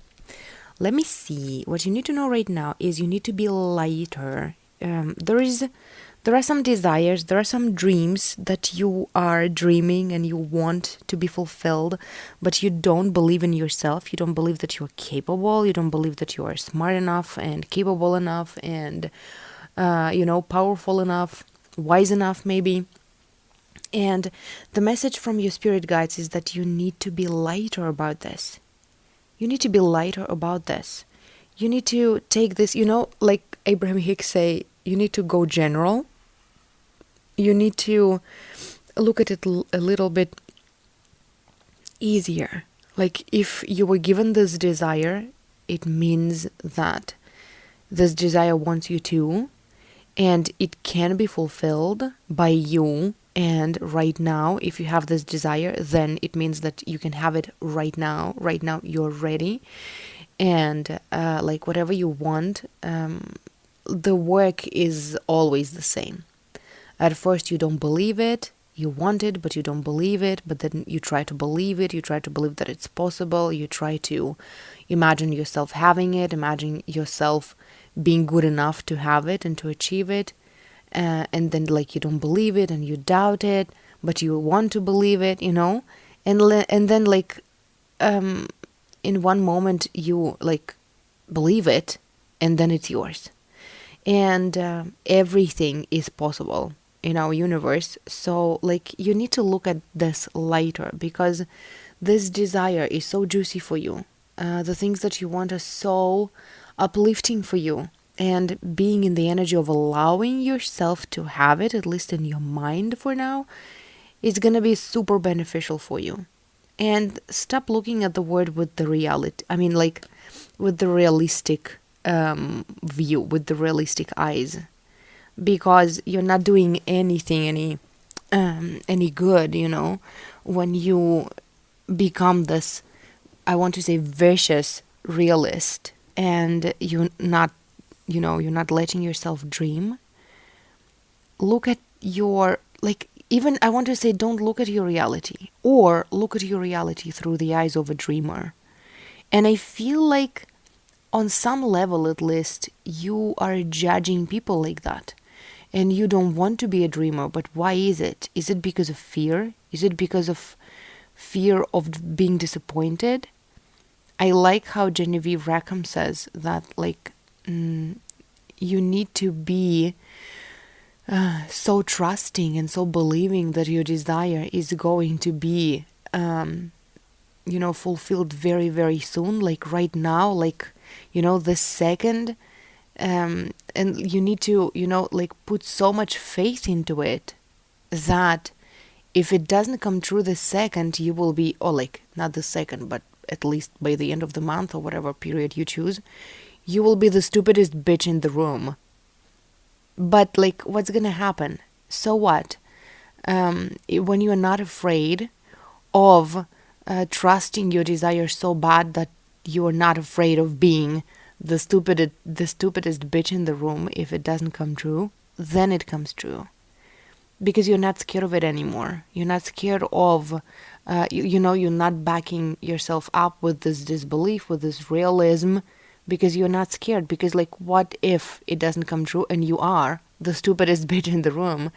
Let me see. What you need to know right now is you need to be lighter. There are some desires, there are some dreams that you are dreaming and you want to be fulfilled, but you don't believe in yourself. You don't believe that you're capable. You don't believe that you are smart enough and capable enough and, powerful enough, wise enough maybe. And the message from your spirit guides is that you need to be lighter about this. You need to be lighter about this. You need to take this, like Abraham Hicks say, you need to go general. You need to look at it a little bit easier. Like, if you were given this desire, it means that this desire wants you to, and it can be fulfilled by you. And right now, if you have this desire, then it means that you can have it right now. Right now, you're ready. And like whatever you want, the work is always the same. At first, you don't believe it. You want it, but you don't believe it. But then you try to believe it. You try to believe that it's possible. You try to imagine yourself having it. Imagine yourself being good enough to have it and to achieve it. And then, like, you don't believe it and you doubt it, but you want to believe it, And then, like, in one moment, you, like, believe it, and then it's yours. And everything is possible in our universe. So, like, you need to look at this lighter, because this desire is so juicy for you. The things that you want are so uplifting for you. And being in the energy of allowing yourself to have it, at least in your mind for now, is going to be super beneficial for you. And stop looking at the word with the reality. I mean, like, with the realistic view, with the realistic eyes, because you're not doing anything any good, when you become this, I want to say, vicious realist, and you're not letting yourself dream. Look at your, like, even I want to say, don't look at your reality, or look at your reality through the eyes of a dreamer. And I feel like on some level, at least, you are judging people like that. And you don't want to be a dreamer, but why is it? Is it because of fear? Is it because of fear of being disappointed? I like how Genevieve Rackham says that, like, you need to be so trusting and so believing that your desire is going to be, fulfilled very, very soon, like right now, like, this second. And you need to, like, put so much faith into it that if it doesn't come true the second, you will be, or like not the second, but at least by the end of the month or whatever period you choose, you will be the stupidest bitch in the room. But like, what's gonna happen? So what? When you are not afraid of trusting your desire so bad that you are not afraid of being the stupidest bitch in the room if it doesn't come true, then it comes true. Because you're not scared of it anymore. You're not scared of, you're not backing yourself up with this disbelief, with this realism, because you're not scared. Because, like, what if it doesn't come true and you are the stupidest bitch in the room?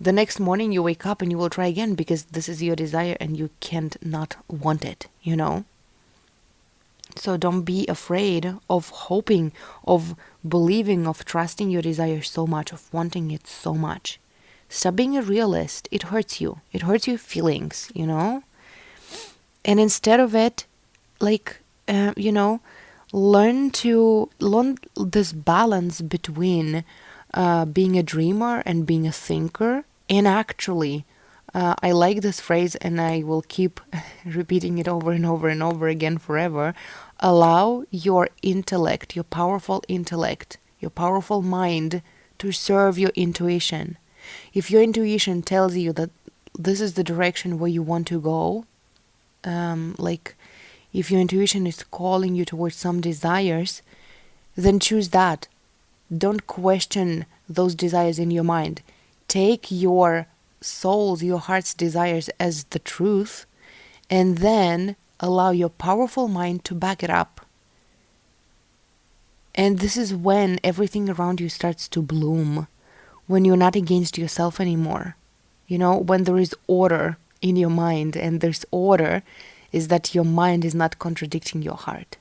The next morning you wake up and you will try again because this is your desire and you can't not want it, So don't be afraid of hoping, of believing, of trusting your desire so much, of wanting it so much. Stop being a realist. It hurts you. It hurts your feelings, And instead of it, like, learn this balance between being a dreamer and being a thinker. And actually, I like this phrase and I will keep repeating it over and over and over again forever. Allow your intellect, your powerful intellect, your powerful mind to serve your intuition. If your intuition tells you that this is the direction where you want to go, like if your intuition is calling you towards some desires, then choose that. Don't question those desires in your mind. Take your soul's, your heart's desires as the truth, and then allow your powerful mind to back it up. And this is when everything around you starts to bloom. When you're not against yourself anymore. When there is order in your mind, and there's order is that your mind is not contradicting your heart.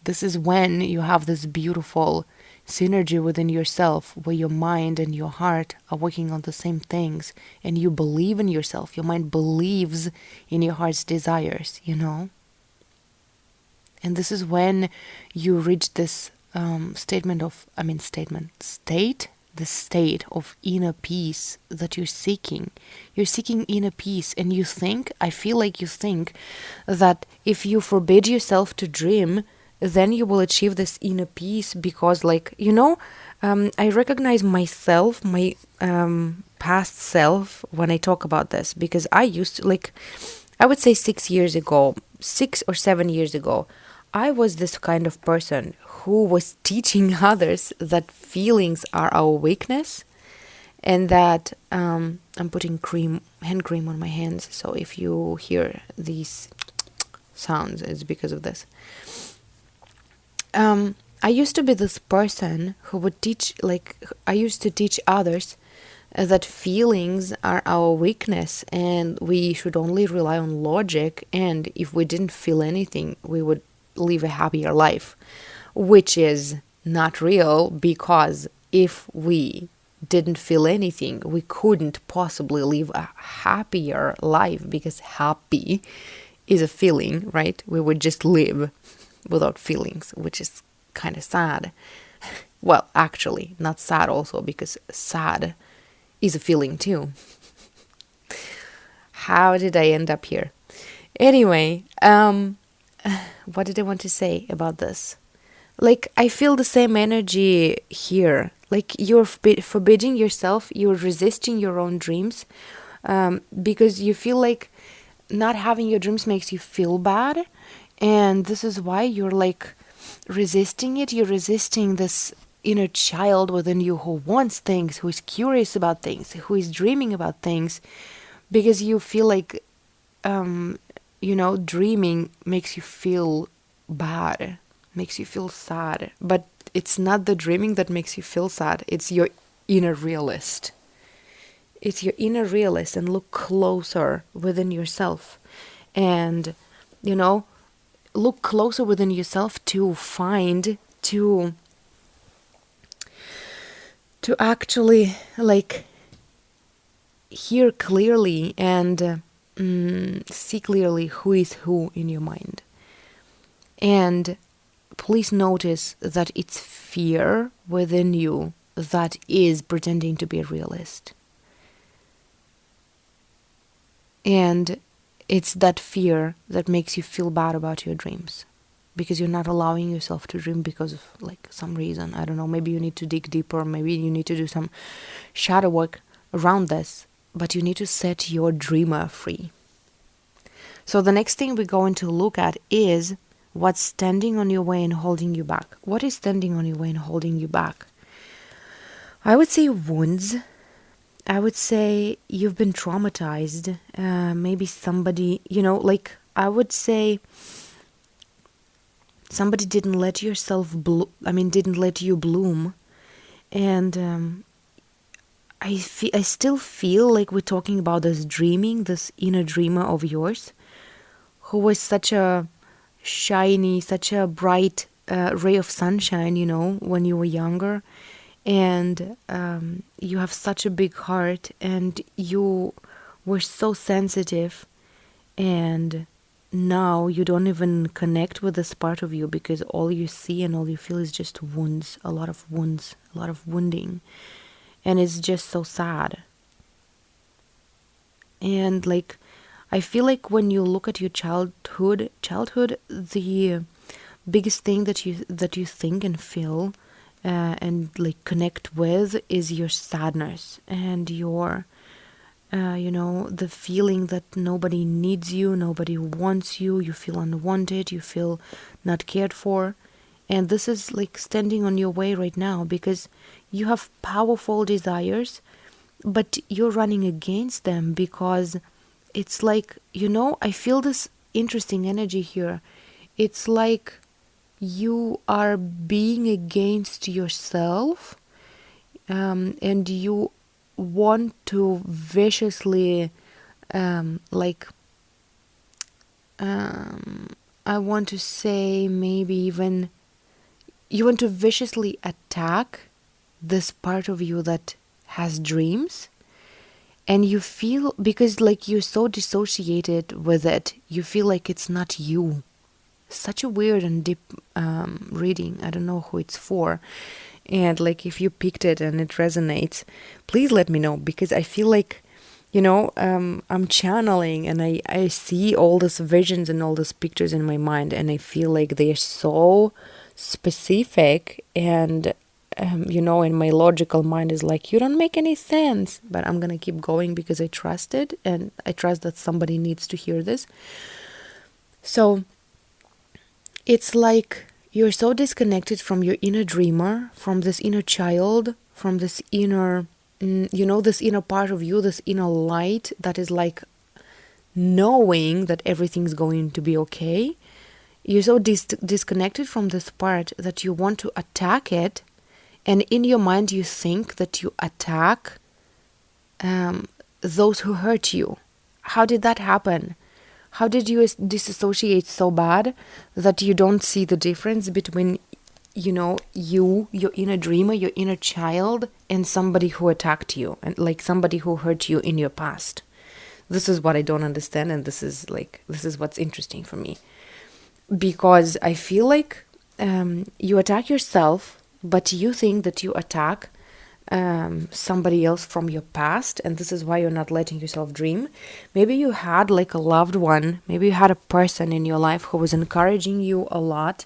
This is when you have this beautiful synergy within yourself where your mind and your heart are working on the same things and you believe in yourself. Your mind believes in your heart's desires, And this is when you reach this the state of inner peace that you're seeking. You're seeking inner peace, and I feel like you think that if you forbid yourself to dream, then you will achieve this inner peace because, I recognize myself, my past self when I talk about this, because I used to, I would say 6 or 7 years ago, I was this kind of person who was teaching others that feelings are our weakness and that I'm putting hand cream on my hands. So if you hear these sounds, it's because of this. I used to be this person who would I used to teach others that feelings are our weakness and we should only rely on logic, and if we didn't feel anything, we would live a happier life, which is not real, because if we didn't feel anything, we couldn't possibly live a happier life, because happy is a feeling, right? We would just live without feelings, which is kind of sad. Well, actually, not sad also, because sad is a feeling too. How did I end up here? Anyway, what did I want to say about this? I feel the same energy here. You're forbidding yourself, you're resisting your own dreams, because you feel like not having your dreams makes you feel bad. And this is why you're resisting it. You're resisting this inner child within you who wants things, who is curious about things, who is dreaming about things, because you feel like, dreaming makes you feel bad, makes you feel sad. But it's not the dreaming that makes you feel sad. It's your inner realist. It's your inner realist, and look closer within yourself. And, look closer within yourself to find, to actually hear clearly and see clearly who is who in your mind. And please notice that it's fear within you that is pretending to be a realist. And it's that fear that makes you feel bad about your dreams, because you're not allowing yourself to dream because of like some reason. I don't know, maybe you need to dig deeper, maybe you need to do some shadow work around this, but you need to set your dreamer free. So the next thing we're going to look at is what's standing on your way and holding you back. What is standing on your way and holding you back? I would say wounds. I would say you've been traumatized. Maybe somebody, like I would say somebody didn't let didn't let you bloom. And I still feel like we're talking about this inner dreamer of yours, who was such a shiny, such a bright ray of sunshine, when you were younger. And you have such a big heart, and you were so sensitive, and now you don't even connect with this part of you, because all you see and all you feel is just wounds, a lot of wounding, and it's just so sad. And like, I feel like when you look at your childhood, the biggest thing that you think and feel and like connect with is your sadness and your the feeling that nobody needs you, nobody wants you, you feel unwanted, you feel not cared for. And this is like standing on your way right now, because you have powerful desires, but you're running against them, because it's like, I feel this interesting energy here. It's like you are being against yourself, and you want to viciously, like, I want to say maybe even you want to viciously attack this part of you that has dreams. And you feel, because like you're so dissociated with it, you feel like it's not you. Such a weird and deep reading. I don't know who it's for. And like, if you picked it and it resonates, please let me know, because I feel like, I'm channeling, and I see all these visions and all these pictures in my mind, and I feel like they're so specific, and in my logical mind is like, you don't make any sense, but I'm gonna keep going because I trust it, and I trust that somebody needs to hear this. So it's like you're so disconnected from your inner dreamer, from this inner child, from this inner, this inner part of you, this inner light that is like knowing that everything's going to be okay. You're so disconnected from this part that you want to attack it. And in your mind, you think that you attack those who hurt you. How did that happen? How did you disassociate so bad that you don't see the difference between, your inner dreamer, your inner child, and somebody who attacked you, and like somebody who hurt you in your past? This is what I don't understand, and this is what's interesting for me. Because I feel like you attack yourself, but you think that you attack somebody else from your past, and this is why you're not letting yourself dream. Maybe you had like a loved one, maybe you had a person in your life who was encouraging you a lot,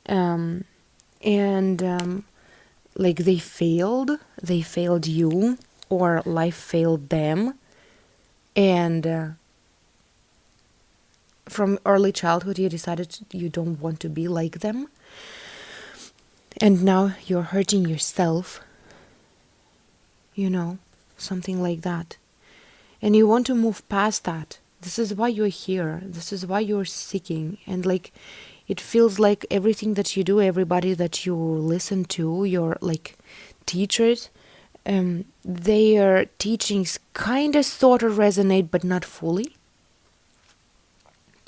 and like they failed you, or life failed them, and from early childhood you decided you don't want to be like them, and now you're hurting yourself, something like that. And you want to move past that. This is why you're here. This is why you're seeking. And like, it feels like everything that you do, everybody that you listen to, your like teachers, their teachings kind of sort of resonate, but not fully.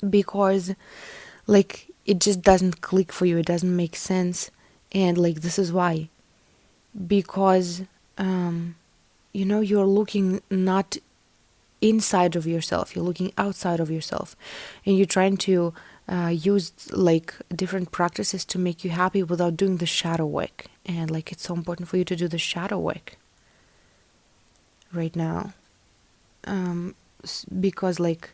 Because like, it just doesn't click for you. It doesn't make sense. And like, this is why. Because you're looking not inside of yourself, you're looking outside of yourself, and you're trying to use like different practices to make you happy without doing the shadow work. And like, it's so important for you to do the shadow work right now. because like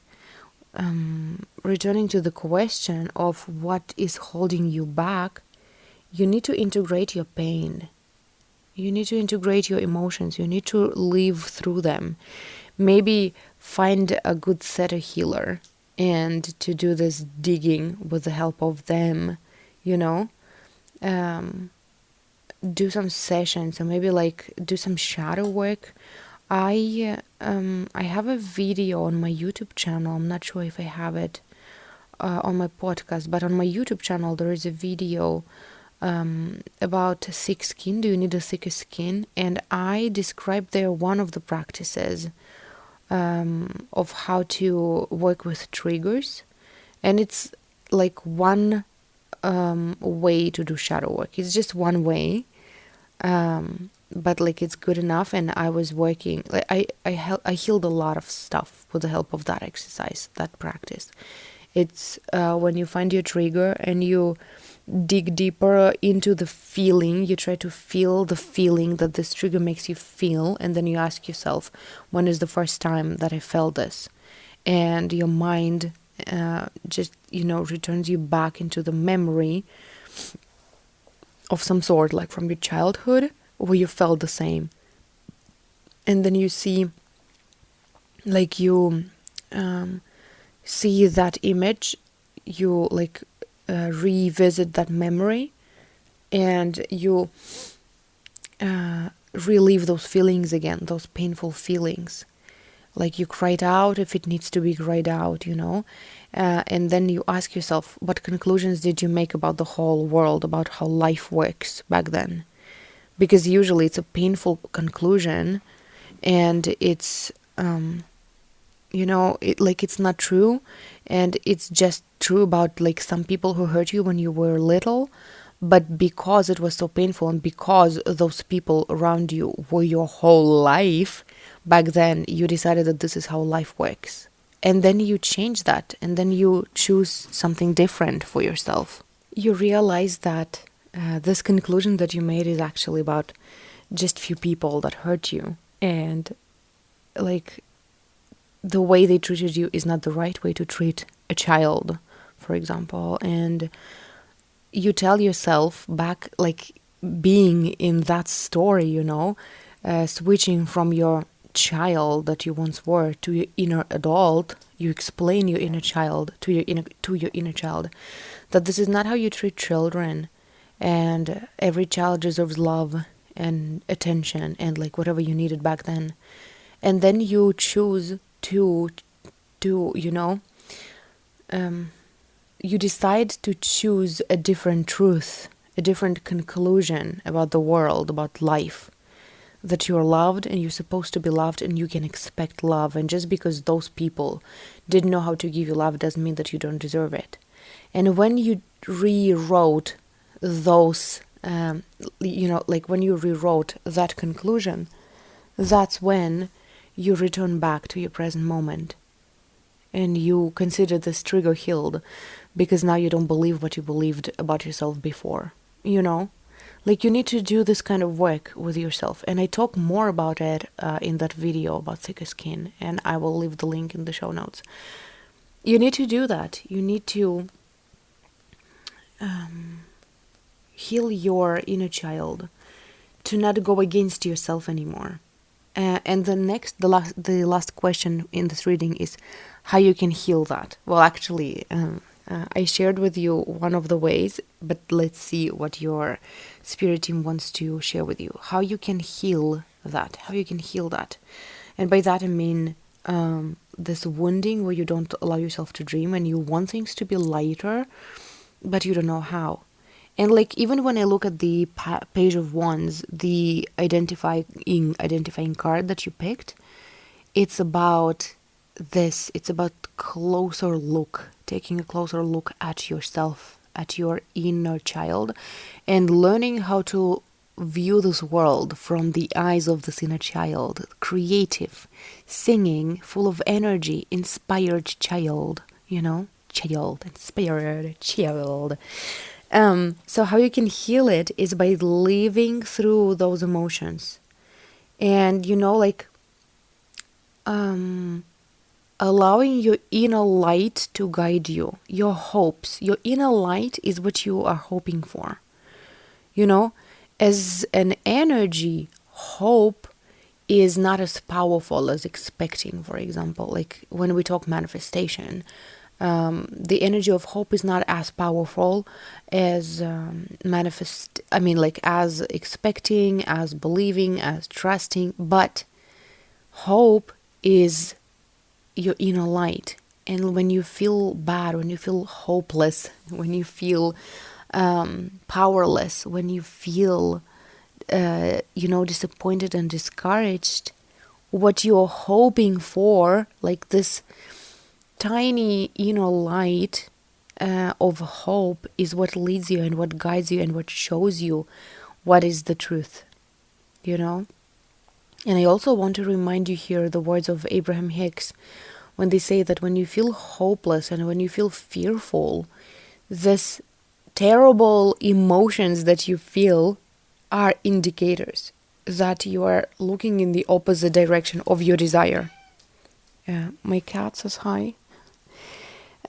returning to the question of what is holding you back, you need to integrate your pain. You need to integrate your emotions. You need to live through them. Maybe find a good theta healer and to do this digging with the help of them, you know. Um, do some sessions, or maybe like do some shadow work. I have a video on my YouTube channel. I'm not sure if I have it on my podcast, but on my YouTube channel there is a video about thick skin. Do you need a thicker skin? And I described there one of the practices of how to work with triggers, and it's like one way to do shadow work. It's just one way, but like it's good enough. And I was working like I healed a lot of stuff with the help of that exercise, that practice. It's when you find your trigger and you dig deeper into the feeling, you try to feel the feeling that this trigger makes you feel, and then you ask yourself, when is the first time that I felt this? And your mind just returns you back into the memory of some sort, like from your childhood, where you felt the same. And then you see, like you see that image, you like revisit that memory, and you relive those feelings again, those painful feelings. Like you cried out if it needs to be cried out, and then you ask yourself, what conclusions did you make about the whole world, about how life works back then? Because usually it's a painful conclusion, and it's it's not true, and it's just true about like some people who hurt you when you were little, but because it was so painful and because those people around you were your whole life back then, you decided that this is how life works, and then you change that, and then you choose something different for yourself. You realize that this conclusion that you made is actually about just few people that hurt you, and like the way they treated you is not the right way to treat a child, for example. And you tell yourself back, like being in that story, switching from your child that you once were to your inner adult. You explain your inner child to your inner child that this is not how you treat children, and every child deserves love and attention and like whatever you needed back then. And then you choose to you decide to choose a different truth, a different conclusion about the world, about life, that you're loved and you're supposed to be loved and you can expect love. And just because those people didn't know how to give you love doesn't mean that you don't deserve it. And when you rewrote those, like when you rewrote that conclusion, that's when you return back to your present moment. And you consider this trigger healed, because now you don't believe what you believed about yourself before, Like you need to do this kind of work with yourself. And I talk more about it in that video about thicker skin, and I will leave the link in the show notes. You need to do that. You need to heal your inner child, to not go against yourself anymore. And the last question in this reading is how you can heal that. Well, actually, I shared with you one of the ways, but let's see what your spirit team wants to share with you. How you can heal that. How you can heal that. And by that I mean this wounding where you don't allow yourself to dream and you want things to be lighter, but you don't know how. And like even when I look at the page of wands, the identifying card that you picked, it's about this. It's about taking a closer look at yourself, at your inner child, and learning how to view this world from the eyes of this inner child. Creative, singing, full of energy, inspired child, inspired child. So how you can heal it is by living through those emotions. And allowing your inner light to guide you, your hopes. Your inner light is what you are hoping for. You know, as an energy, hope is not as powerful as expecting, for example. Like when we talk manifestation, the energy of hope is not as powerful as as expecting, as believing, as trusting. But hope is your inner light. And when you feel bad, when you feel hopeless, when you feel powerless, when you feel disappointed and discouraged, what you're hoping for, like this tiny inner light of hope, is what leads you and what guides you and what shows you what is the truth, you know? And I also want to remind you here the words of Abraham Hicks when they say that when you feel hopeless and when you feel fearful, this terrible emotions that you feel are indicators that you are looking in the opposite direction of your desire. My cat says hi.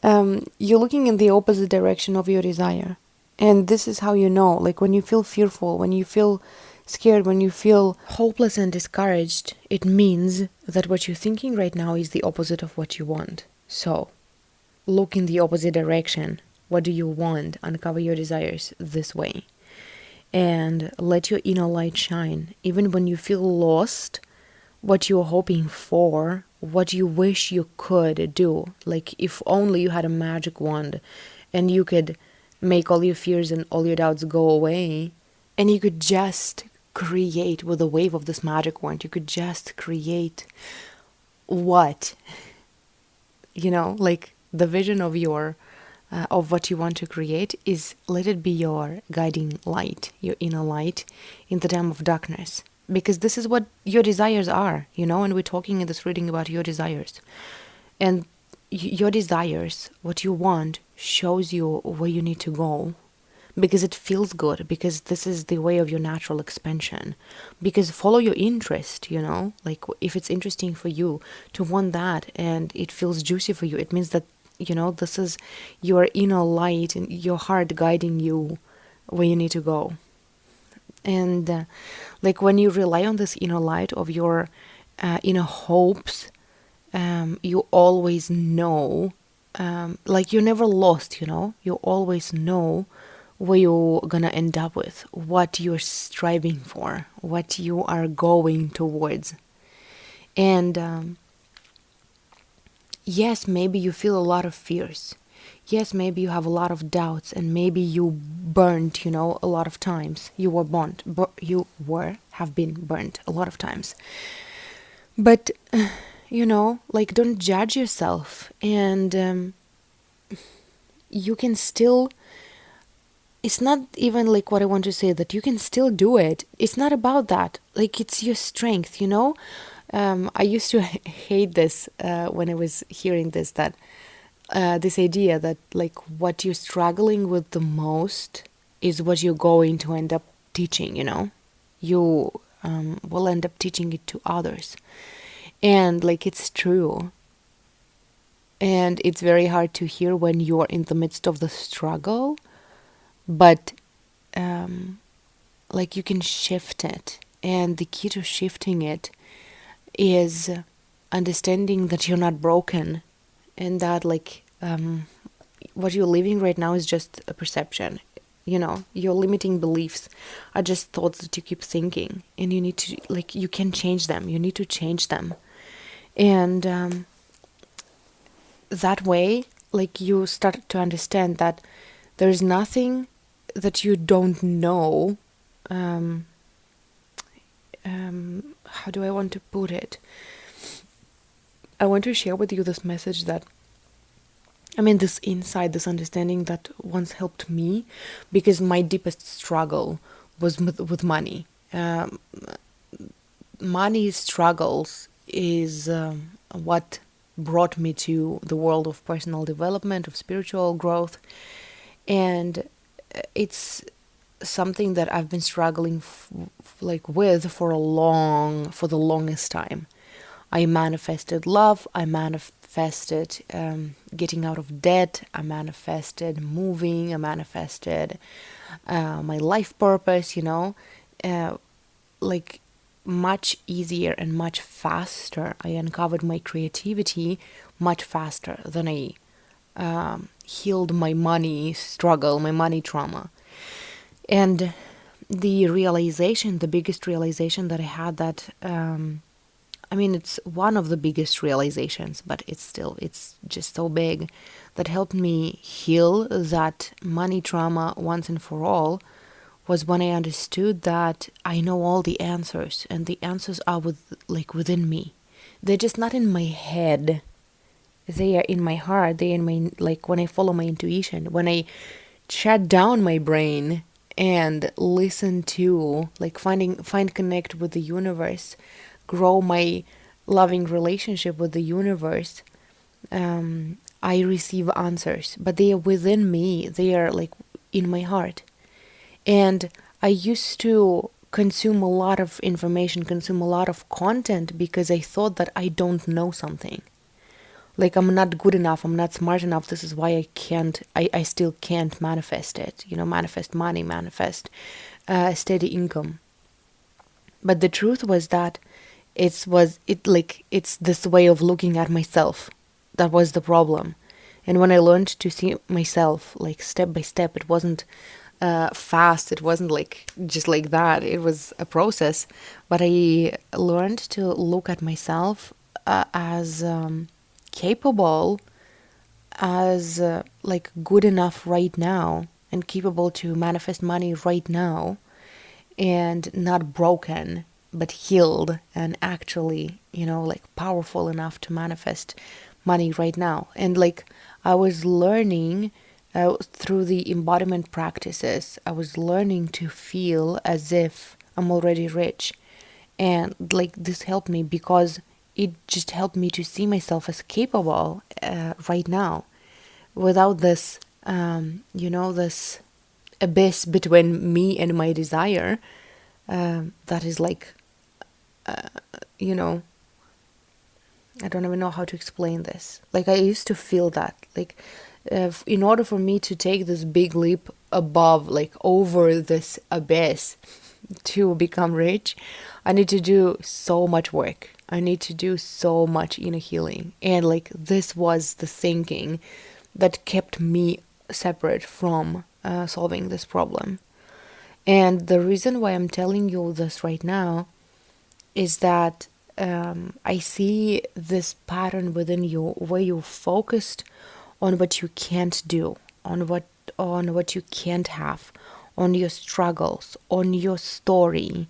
You're looking in the opposite direction of your desire. And this is how you know, like when you feel fearful, when you feel scared, when you feel hopeless and discouraged, it means that what you're thinking right now is the opposite of what you want. So, look in the opposite direction. What do you want? Uncover your desires this way. And let your inner light shine. Even when you feel lost, what you're hoping for, what you wish you could do. Like if only you had a magic wand and you could make all your fears and all your doubts go away, and you could just create with the wave of this magic wand, you could just create what? Like the vision of your of what you want to create is, let it be your guiding light, your inner light in the time of darkness. Because this is what your desires are, and we're talking in this reading about your desires. And your desires, what you want, shows you where you need to go. Because it feels good, because this is the way of your natural expansion. Because follow your interest, like if it's interesting for you to want that and it feels juicy for you, it means that this is your inner light and your heart guiding you where you need to go. And like when you rely on this inner light of your inner hopes, you always know, like you're never lost, you always know where you're gonna end up with, what you're striving for, what you are going towards. And yes, maybe you feel a lot of fears. Yes, maybe you have a lot of doubts, and maybe you burned, a lot of times. You were burnt. Have been burnt a lot of times. But, like don't judge yourself, and you can still. It's not even like what I want to say, that you can still do it. It's not about that. Like it's your strength, I used to hate this when I was hearing this, that this idea that like what you're struggling with the most is what you're going to end up teaching, you will end up teaching it to others. And like it's true. And it's very hard to hear when you're in the midst of the struggle, but like you can shift it. And the key to shifting it is understanding that you're not broken, and that like what you're living right now is just a perception. Your limiting beliefs are just thoughts that you keep thinking, and you need to, like, you can change them. You need to change them. And that way, like, you start to understand that there's nothing that you don't know. How do I want to put it? I want to share with you this message that, this insight, this understanding that once helped me, because my deepest struggle was with money. Money struggles is what brought me to the world of personal development, of spiritual growth. And it's something that I've been struggling with for the longest time. I manifested love, I manifested getting out of debt. I manifested moving. I manifested my life purpose, uh, like much easier and much faster. I uncovered my creativity much faster than I healed my money struggle, my money trauma. And the biggest realization that I had that, it's one of the biggest realizations, but it's just so big, that helped me heal that money trauma once and for all, was when I understood that I know all the answers, and the answers are within me. They're just not in my head. They are in my heart. They are in my, like, when I follow my intuition, when I shut down my brain and listen to, like, find connect with the universe, grow my loving relationship with the universe. I receive answers, but they are within me. They are like in my heart. And I used to consume a lot of information, consume a lot of content, because I thought that I don't know something. Like, I'm not good enough, I'm not smart enough, this is why I still can't manifest it, manifest money, manifest steady income. But the truth was that it's this way of looking at myself that was the problem. And when I learned to see myself, like, step by step, it wasn't fast, it wasn't like just like that, it was a process. But I learned to look at myself as capable, as like good enough right now, and capable to manifest money right now, and not broken but healed, and actually, like, powerful enough to manifest money right now. And like, I was learning through the embodiment practices, I was learning to feel as if I'm already rich. And like, this helped me because it just helped me to see myself as capable right now, without this, this abyss between me and my desire. That is like, you know, I don't even know how to explain this. Like, I used to feel that, like, in order for me to take this big leap above, like, over this abyss to become rich, I need to do so much work. I need to do so much inner healing. And like, this was the thinking that kept me separate from solving this problem. And the reason why I'm telling you this right now is that I see this pattern within you where you're focused on what you can't do, on what you can't have, on your struggles, on your story,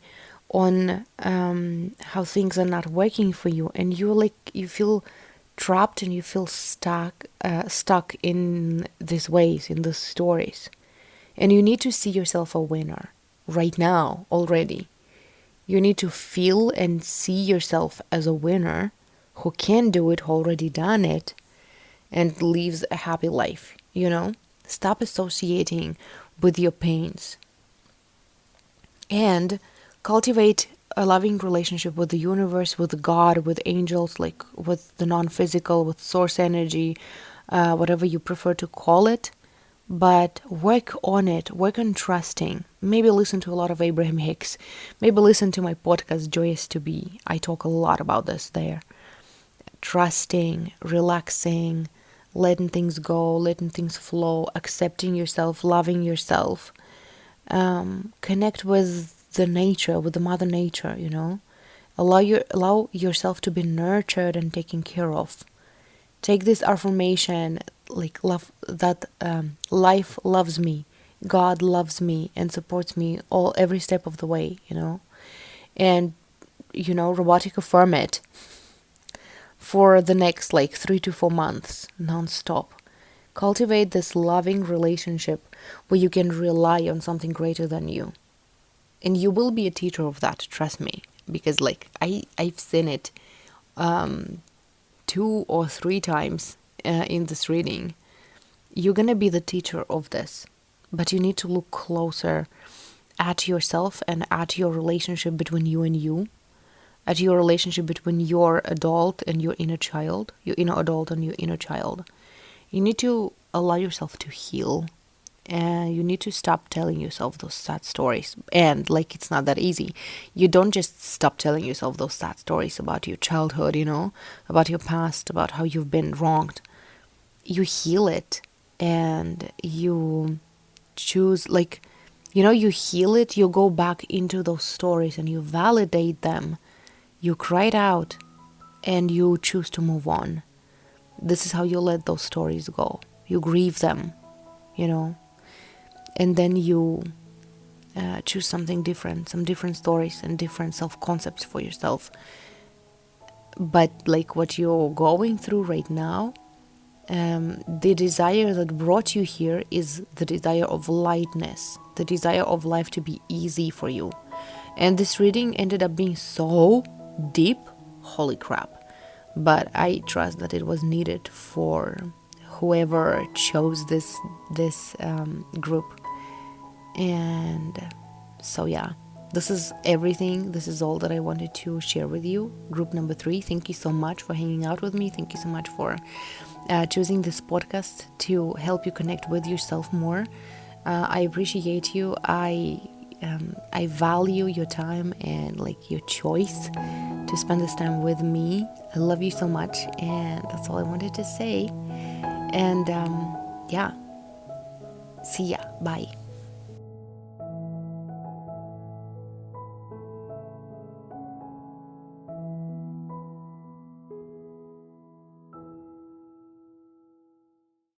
on how things are not working for you, and you feel trapped and you feel stuck in these ways, in these stories. And you need to see yourself a winner right now already. You need to feel and see yourself as a winner who can do it, who already done it, and lives a happy life, Stop associating with your pains. And cultivate a loving relationship with the universe, with God, with angels, like with the non-physical, with source energy, whatever you prefer to call it. But work on it, work on trusting. Maybe listen to a lot of Abraham Hicks. Maybe listen to my podcast, Joyous to Be. I talk a lot about this there. Trusting, relaxing, letting things go, letting things flow, accepting yourself, loving yourself. Connect with the nature, with the mother nature, Allow yourself to be nurtured and taken care of. Take this affirmation, like, love that life loves me, God loves me and supports me every step of the way, and robotic affirm it for the next 3 to 4 months non-stop. Cultivate this loving relationship where you can rely on something greater than you, and you will be a teacher of that, trust me, because I've seen it 2 or 3 times in this reading. You're gonna be the teacher of this, but you need to look closer at yourself and at your relationship between you and you, at your relationship between your adult and your inner child, your inner adult and your inner child. You need to allow yourself to heal, and you need to stop telling yourself those sad stories. And like, it's not that easy. You don't just stop telling yourself those sad stories about your childhood, about your past, about how you've been wronged. You heal it, and you choose, like, you heal it, you go back into those stories and you validate them, you cry it out, and you choose to move on. This is how you let those stories go. You grieve them, you know, and then you choose something different, some different stories and different self concepts for yourself. But like what you're going through right now, the desire that brought you here is the desire of lightness, the desire of life to be easy for you. And this reading ended up being so deep, holy crap. But I trust that it was needed for whoever chose this group. And so yeah, this is everything. This is all that I wanted to share with you. Group number 3, thank you so much for hanging out with me. Thank you so much for choosing this podcast to help you connect with yourself more. I appreciate you. I value your time and like your choice to spend this time with me. I love you so much, and that's all I wanted to say. And yeah, see ya. Bye.